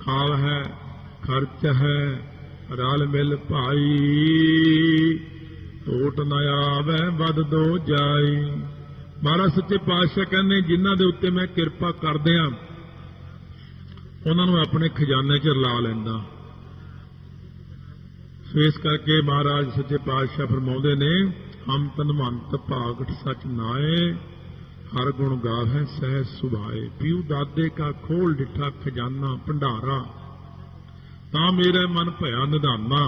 ਖਾਲ ਹੈ, ਖਰਚ ਹੈ, ਰਲ ਮਿਲ ਭਾਈ, ਟੋਟ ਨਾ ਆਵੇ ਵੱਧ ਦੋ ਜਾਈ। ਮਹਾਰਾਜ ਸੱਚੇ ਪਾਤਸ਼ਾਹ ਕਹਿੰਦੇ ਜਿਨ੍ਹਾਂ ਦੇ ਉੱਤੇ ਮੈਂ ਕਿਰਪਾ ਕਰਦਿਆਂ ਉਹਨਾਂ ਨੂੰ ਆਪਣੇ ਖਜ਼ਾਨੇ 'ਚ ਰਲਾ ਲੈਂਦਾ। ਸੋ ਇਸ ਕਰਕੇ ਮਹਾਰਾਜ ਸੱਚੇ ਪਾਤਸ਼ਾਹ ਫਰਮਾਉਂਦੇ ਨੇ ਹਮ ਤਨਵੰਤ ਭਾਗਟ ਸਚ ਨਾਏ, ਹਰ ਗੁਣ ਗਾਵੈ ਸਹਿਜ ਸੁਭਾਏ। ਪੀਊ ਦਾਦੇ ਕਾ ਖੋਲ ਡਿਠਾ ਖਜ਼ਾਨਾ ਭੰਡਾਰਾ, ਤਾਂ ਮੇਰੇ ਮਨ ਭਇਆ ਨਿਧਾਨਾ।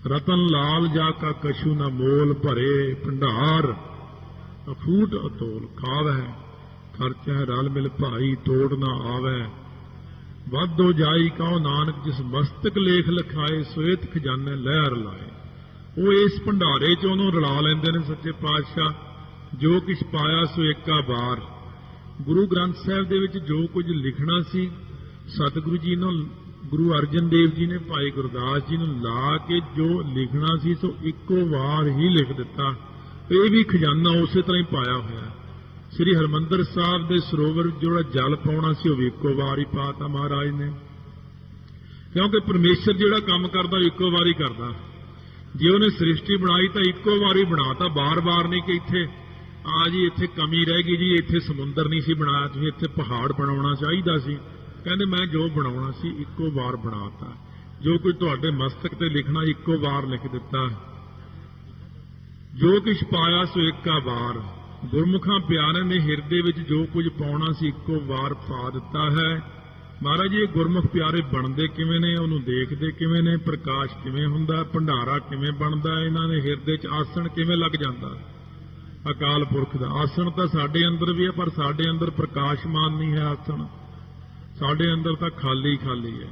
ਰਤਨ ਲਾਲ ਜਾ ਕਾ ਕਛੂ ਨਾ ਮੋਲ, ਭਰੇ ਭੰਡਾਰ ਅਫੂਟ ਅਤੋਲ। ਖਾਵੈ ਖਰਚ ਹੈ ਰਲ ਮਿਲ ਭਾਈ, ਤੋੜ ਨਾ ਆਵੈ ਵਾਧੋ ਜਾਈ। ਕਹੋ ਨਾਨਕ ਜਿਸ ਮਸਤਕ ਲੇਖ ਲਿਖਾਏ, ਸੋਇਤ ਖਜ਼ਾਨੇ ਲਹਿਰ ਲਾਏ। ਉਹ ਇਸ ਭੰਡਾਰੇ 'ਚ ਉਹਨੂੰ ਰਲਾ ਲੈਂਦੇ ਨੇ ਸੱਚੇ ਪਾਤਸ਼ਾਹ। ਜੋ ਕੁਛ ਪਾਇਆ ਸੋ ਏਕਾ ਵਾਰ। ਗੁਰੂ ਗ੍ਰੰਥ ਸਾਹਿਬ ਦੇ ਵਿੱਚ ਜੋ ਕੁਝ ਲਿਖਣਾ ਸੀ, ਸਤਿਗੁਰੂ ਜੀ ਨੂੰ, ਗੁਰੂ ਅਰਜਨ ਦੇਵ ਜੀ ਨੇ ਭਾਈ ਗੁਰਦਾਸ ਜੀ ਨੂੰ ਲਾ ਕੇ ਜੋ ਲਿਖਣਾ ਸੀ ਸੋ ਇੱਕੋ ਵਾਰ ਹੀ ਲਿਖ ਦਿੱਤਾ। ਇਹ ਵੀ ਖਜ਼ਾਨਾ ਉਸੇ ਤਰ੍ਹਾਂ ਹੀ ਪਾਇਆ ਹੋਇਆ। ਸ੍ਰੀ ਹਰਿਮੰਦਰ ਸਾਹਿਬ ਦੇ ਸਰੋਵਰ ਜਿਹੜਾ ਜਲ ਪਾਉਣਾ ਸੀ ਉਹ ਵੀ ਇੱਕੋ ਵਾਰ ਹੀ ਪਾਤਾ ਮਹਾਰਾਜ ਨੇ, ਕਿਉਂਕਿ ਪਰਮੇਸ਼ਰ ਜਿਹੜਾ ਕੰਮ ਕਰਦਾ ਇੱਕੋ ਵਾਰੀ ਕਰਦਾ। ਜੇ ਉਹਨੇ ਸ੍ਰਿਸ਼ਟੀ ਬਣਾਈ ਤਾਂ ਇੱਕੋ ਵਾਰੀ ਬਣਾਤਾ, ਬਾਰ-ਬਾਰ ਨਹੀਂ ਕਿ ਇੱਥੇ ਆ ਜੀ ਇੱਥੇ ਕਮੀ ਰਹਿ ਗਈ ਜੀ, ਇੱਥੇ ਸਮੁੰਦਰ ਨਹੀਂ ਸੀ ਬਣਾਇਆ, ਤੁਸੀਂ ਇੱਥੇ ਪਹਾੜ ਬਣਾਉਣਾ ਚਾਹੀਦਾ ਸੀ। ਕਹਿੰਦੇ ਮੈਂ ਜੋ ਬਣਾਉਣਾ ਸੀ ਇੱਕੋ ਵਾਰ ਬਣਾਤਾ। ਜੋ ਕੁਝ ਤੁਹਾਡੇ ਮਸਤਕ ਤੇ ਲਿਖਣਾ ਇੱਕੋ ਵਾਰ ਲਿਖ ਦਿੱਤਾ। ਜੋ ਕੁਛ ਪਾਇਆ ਸੋ ਏਕਾ ਵਾਰ। ਗੁਰਮੁਖਾਂ ਪਿਆਰਿਆਂ ਨੇ ਹਿਰਦੇ ਵਿੱਚ ਜੋ ਕੁਝ ਪਾਉਣਾ ਸੀ ਇੱਕੋ ਵਾਰ ਪਾ ਦਿੱਤਾ ਹੈ। ਮਹਾਰਾਜ ਜੀ ਇਹ ਗੁਰਮੁਖ ਪਿਆਰੇ ਬਣਦੇ ਕਿਵੇਂ ਨੇ, ਉਹਨੂੰ ਦੇਖਦੇ ਕਿਵੇਂ ਨੇ, ਪ੍ਰਕਾਸ਼ ਕਿਵੇਂ ਹੁੰਦਾ, ਭੰਡਾਰਾ ਕਿਵੇਂ ਬਣਦਾ, ਇਹਨਾਂ ਦੇ ਹਿਰਦੇ 'ਚ ਆਸਣ ਕਿਵੇਂ ਲੱਗ ਜਾਂਦਾ। ਅਕਾਲ ਪੁਰਖ ਦਾ ਆਸਣ ਤਾਂ ਸਾਡੇ ਅੰਦਰ ਵੀ ਹੈ, ਪਰ ਸਾਡੇ ਅੰਦਰ ਪ੍ਰਕਾਸ਼ਮਾਨ ਨਹੀਂ ਹੈ ਆਸਣ। ਸਾਡੇ ਅੰਦਰ ਤਾਂ ਖਾਲੀ ਖਾਲੀ ਹੈ,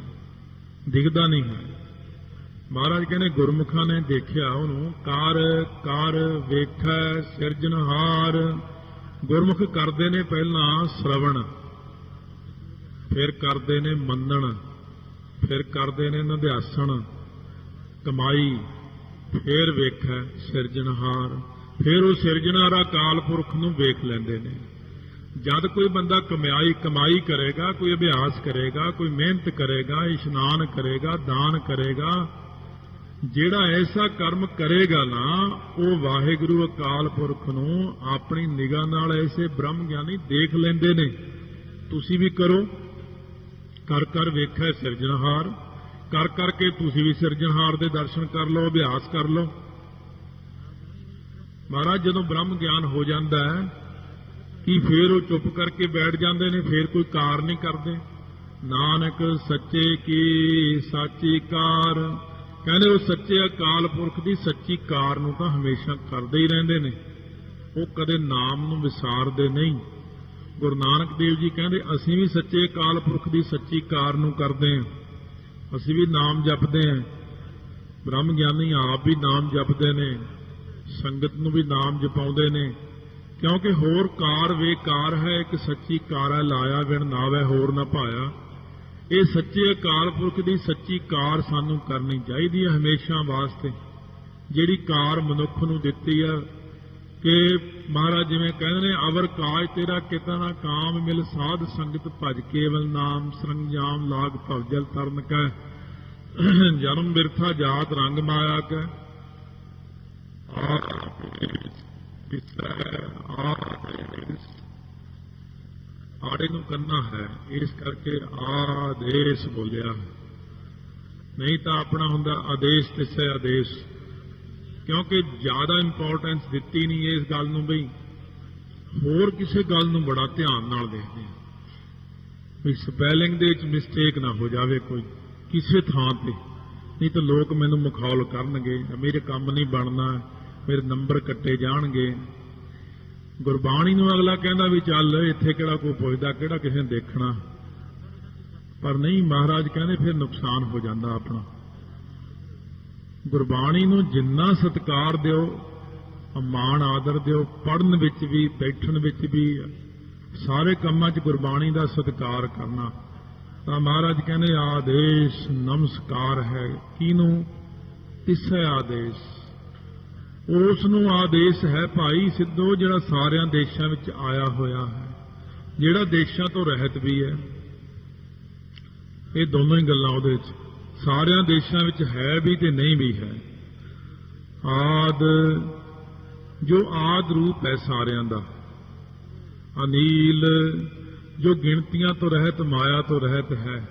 ਦਿਖਦਾ ਨਹੀਂ ਹੈ। ਮਹਾਰਾਜ ਕਹਿੰਦੇ ਗੁਰਮੁਖਾਂ ਨੇ ਦੇਖਿਆ ਉਹਨੂੰ, ਕਰ ਕਰ ਵੇਖੈ ਸਿਰਜਣਹਾਰ। ਗੁਰਮੁਖ ਕਰਦੇ ਨੇ ਪਹਿਲਾਂ ਸ਼ਰਵਣ, ਫਿਰ ਕਰਦੇ ਨੇ ਮੰਨਣ, ਫਿਰ ਕਰਦੇ ਨੇ ਨਿਧਿਆਸਣ ਕਮਾਈ, ਫਿਰ ਵੇਖੈ ਸਿਰਜਣਹਾਰ। ਫਿਰ ਉਹ ਸਿਰਜਣਹਾਰ ਅਕਾਲ ਪੁਰਖ ਨੂੰ ਵੇਖ ਲੈਂਦੇ ਨੇ। ਜਦ ਕੋਈ ਬੰਦਾ ਕਮਾਈ ਕਰੇਗਾ, ਕੋਈ ਅਭਿਆਸ ਕਰੇਗਾ, ਕੋਈ ਮਿਹਨਤ ਕਰੇਗਾ, ਇਸ਼ਨਾਨ ਕਰੇਗਾ, ਦਾਨ ਕਰੇਗਾ, ਜਿਹੜਾ ਐਸਾ ਕਰਮ ਕਰੇਗਾ ਨਾ, ਉਹ ਵਾਹਿਗੁਰੂ ਅਕਾਲ ਪੁਰਖ ਨੂੰ ਆਪਣੀ ਨਿਗਾਹ ਨਾਲ ਐਸੇ ਬ੍ਰਹਮ ਗਿਆਨੀ ਦੇਖ ਲੈਂਦੇ ਨੇ। ਤੁਸੀਂ ਵੀ ਕਰੋ, ਕਰ ਕਰ ਵੇਖੈ ਸਿਰਜਣਹਾਰ। ਕਰ ਕਰਕੇ ਤੁਸੀਂ ਵੀ ਸਿਰਜਣਹਾਰ ਦੇ ਦਰਸ਼ਨ ਕਰ ਲਓ, ਅਭਿਆਸ ਕਰ ਲਓ। ਮਹਾਰਾਜ ਜਦੋਂ ਬ੍ਰਹਮ ਗਿਆਨ ਹੋ ਜਾਂਦਾ ਹੈ ਕਿ ਫਿਰ ਉਹ ਚੁੱਪ ਕਰਕੇ ਬੈਠ ਜਾਂਦੇ ਨੇ, ਫਿਰ ਕੋਈ ਕਾਰ ਨਹੀਂ ਕਰਦੇ। ਨਾਨਕ ਸੱਚੇ ਕੀ ਸਾਚੀ ਕਾਰ। ਕਹਿੰਦੇ ਉਹ ਸੱਚੇ ਅਕਾਲ ਪੁਰਖ ਦੀ ਸੱਚੀ ਕਾਰ ਨੂੰ ਤਾਂ ਹਮੇਸ਼ਾ ਕਰਦੇ ਹੀ ਰਹਿੰਦੇ ਨੇ, ਉਹ ਕਦੇ ਨਾਮ ਨੂੰ ਵਿਸਾਰਦੇ ਨਹੀਂ। ਗੁਰੂ ਨਾਨਕ ਦੇਵ ਜੀ ਕਹਿੰਦੇ ਅਸੀਂ ਵੀ ਸੱਚੇ ਅਕਾਲ ਪੁਰਖ ਦੀ ਸੱਚੀ ਕਾਰ ਨੂੰ ਕਰਦੇ ਹਾਂ, ਅਸੀਂ ਵੀ ਨਾਮ ਜਪਦੇ ਹਾਂ। ਬ੍ਰਹਮ ਗਿਆਨੀ ਆਪ ਵੀ ਨਾਮ ਜਪਦੇ ਨੇ, ਸੰਗਤ ਨੂੰ ਵੀ ਨਾਮ ਜਪਾਉਂਦੇ ਨੇ, ਕਿਉਂਕਿ ਹੋਰ ਕਾਰ ਵੇਕਾਰ ਹੈ, ਇੱਕ ਸੱਚੀ ਕਾਰ ਹੈ, ਲਾਇਆ ਬਿਨ ਨਾਵੈ ਹੋਰ ਨਾ ਭਾਇਆ। ਇਹ ਸੱਚੇ ਅਕਾਲ ਪੁਰਖ ਦੀ ਸੱਚੀ ਕਾਰ ਸਾਨੂੰ ਕਰਨੀ ਚਾਹੀਦੀ ਹੈ ਹਮੇਸ਼ਾ ਵਾਸਤੇ, ਜਿਹੜੀ ਕਾਰ ਮਨੁੱਖ ਨੂੰ ਦਿੱਤੀ ਹੈ। ਕਿ ਮਹਾਰਾਜ ਜਿਵੇਂ ਕਹਿੰਦੇ ਨੇ, ਅਵਰ ਕਾਜ ਤੇਰਾ ਕਿਤਾ ਨਾ ਕਾਮ, ਮਿਲ ਸਾਧ ਸੰਗਤ ਭਜ ਕੇਵਲ ਨਾਮ, ਸਰੰਜਾਮ ਲਾਗ ਭਵਜਲ ਤਰਨ ਕੈ, ਜਨਮ ਬਿਰਥਾ ਜਾਤ ਰੰਗ ਮਾਇਆ ਕੈ। ਆੜੇ ਨੂੰ ਕਰਨਾ ਹੈ, ਇਸ ਕਰਕੇ ਆਦੇਸ਼ ਬੋਲਿਆ, ਨਹੀਂ ਤਾਂ ਆਪਣਾ ਹੁੰਦਾ ਆਦੇਸ਼ ਤਿਸੈ ਆਦੇਸ਼। ਕਿਉਂਕਿ ਜ਼ਿਆਦਾ ਇੰਪੋਰਟੈਂਸ ਦਿੱਤੀ ਨਹੀਂ ਇਸ ਗੱਲ ਨੂੰ, ਬਈ ਹੋਰ ਕਿਸੇ ਗੱਲ ਨੂੰ ਬੜਾ ਧਿਆਨ ਨਾਲ ਦੇਖਦੇ ਆ ਵੀ ਸਪੈਲਿੰਗ ਦੇ ਵਿੱਚ ਮਿਸਟੇਕ ਨਾ ਹੋ ਜਾਵੇ ਕੋਈ ਕਿਸੇ ਥਾਂ ਤੇ, ਨਹੀਂ ਤਾਂ ਲੋਕ ਮੈਨੂੰ ਮਖੌਲ ਕਰਨਗੇ, ਮੇਰੇ ਕੰਮ ਨਹੀਂ ਬਣਨਾ, ਮੇਰੇ ਨੰਬਰ ਕੱਟੇ ਜਾਣਗੇ। ਗੁਰਬਾਣੀ ਨੂੰ ਅਗਲਾ ਕਹਿੰਦਾ ਵੀ ਚੱਲ ਇੱਥੇ ਕਿਹੜਾ ਕੋਈ ਪੁੱਛਦਾ, ਕਿਹੜਾ ਕਿਸੇ ਨੇ ਦੇਖਣਾ, ਪਰ ਨਹੀਂ, ਮਹਾਰਾਜ ਕਹਿੰਦੇ ਫਿਰ ਨੁਕਸਾਨ ਹੋ ਜਾਂਦਾ ਆਪਣਾ। ਗੁਰਬਾਣੀ ਨੂੰ ਜਿੰਨਾ ਸਤਿਕਾਰ ਦਿਓ, ਮਾਣ ਆਦਰ ਦਿਓ, ਪੜ੍ਹਨ ਵਿੱਚ ਵੀ, ਬੈਠਣ ਵਿੱਚ ਵੀ, ਸਾਰੇ ਕੰਮਾਂ 'ਚ ਗੁਰਬਾਣੀ ਦਾ ਸਤਿਕਾਰ ਕਰਨਾ। ਤਾਂ ਮਹਾਰਾਜ ਕਹਿੰਦੇ ਆਦੇਸ਼ ਨਮਸਕਾਰ ਹੈ ਕਿਹਨੂੰ? ਤਿਸੈ ਆਦੇਸ਼, ਉਸ ਨੂੰ ਆਦੇਸ਼ ਹੈ ਭਾਈ ਸਿੱਧੋ ਜਿਹੜਾ ਸਾਰਿਆਂ ਦੇਸ਼ਾਂ ਵਿੱਚ ਆਇਆ ਹੋਇਆ ਹੈ, ਜਿਹੜਾ ਦੇਸ਼ਾਂ ਤੋਂ ਰਹਿਤ ਵੀ ਹੈ। ਇਹ ਦੋਨੋਂ ਹੀ ਗੱਲਾਂ ਉਹਦੇ ਵਿੱਚ, ਸਾਰਿਆਂ ਦੇਸ਼ਾਂ ਵਿੱਚ ਹੈ ਵੀ ਤੇ ਨਹੀਂ ਵੀ ਹੈ। ਆਦ ਜੋ ਆਦ ਰੂਪ ਹੈ ਸਾਰਿਆਂ ਦਾ, ਅਨੀਲ ਜੋ ਗਿਣਤੀਆਂ ਤੋਂ ਰਹਿਤ, ਮਾਇਆ ਤੋਂ ਰਹਿਤ ਹੈ।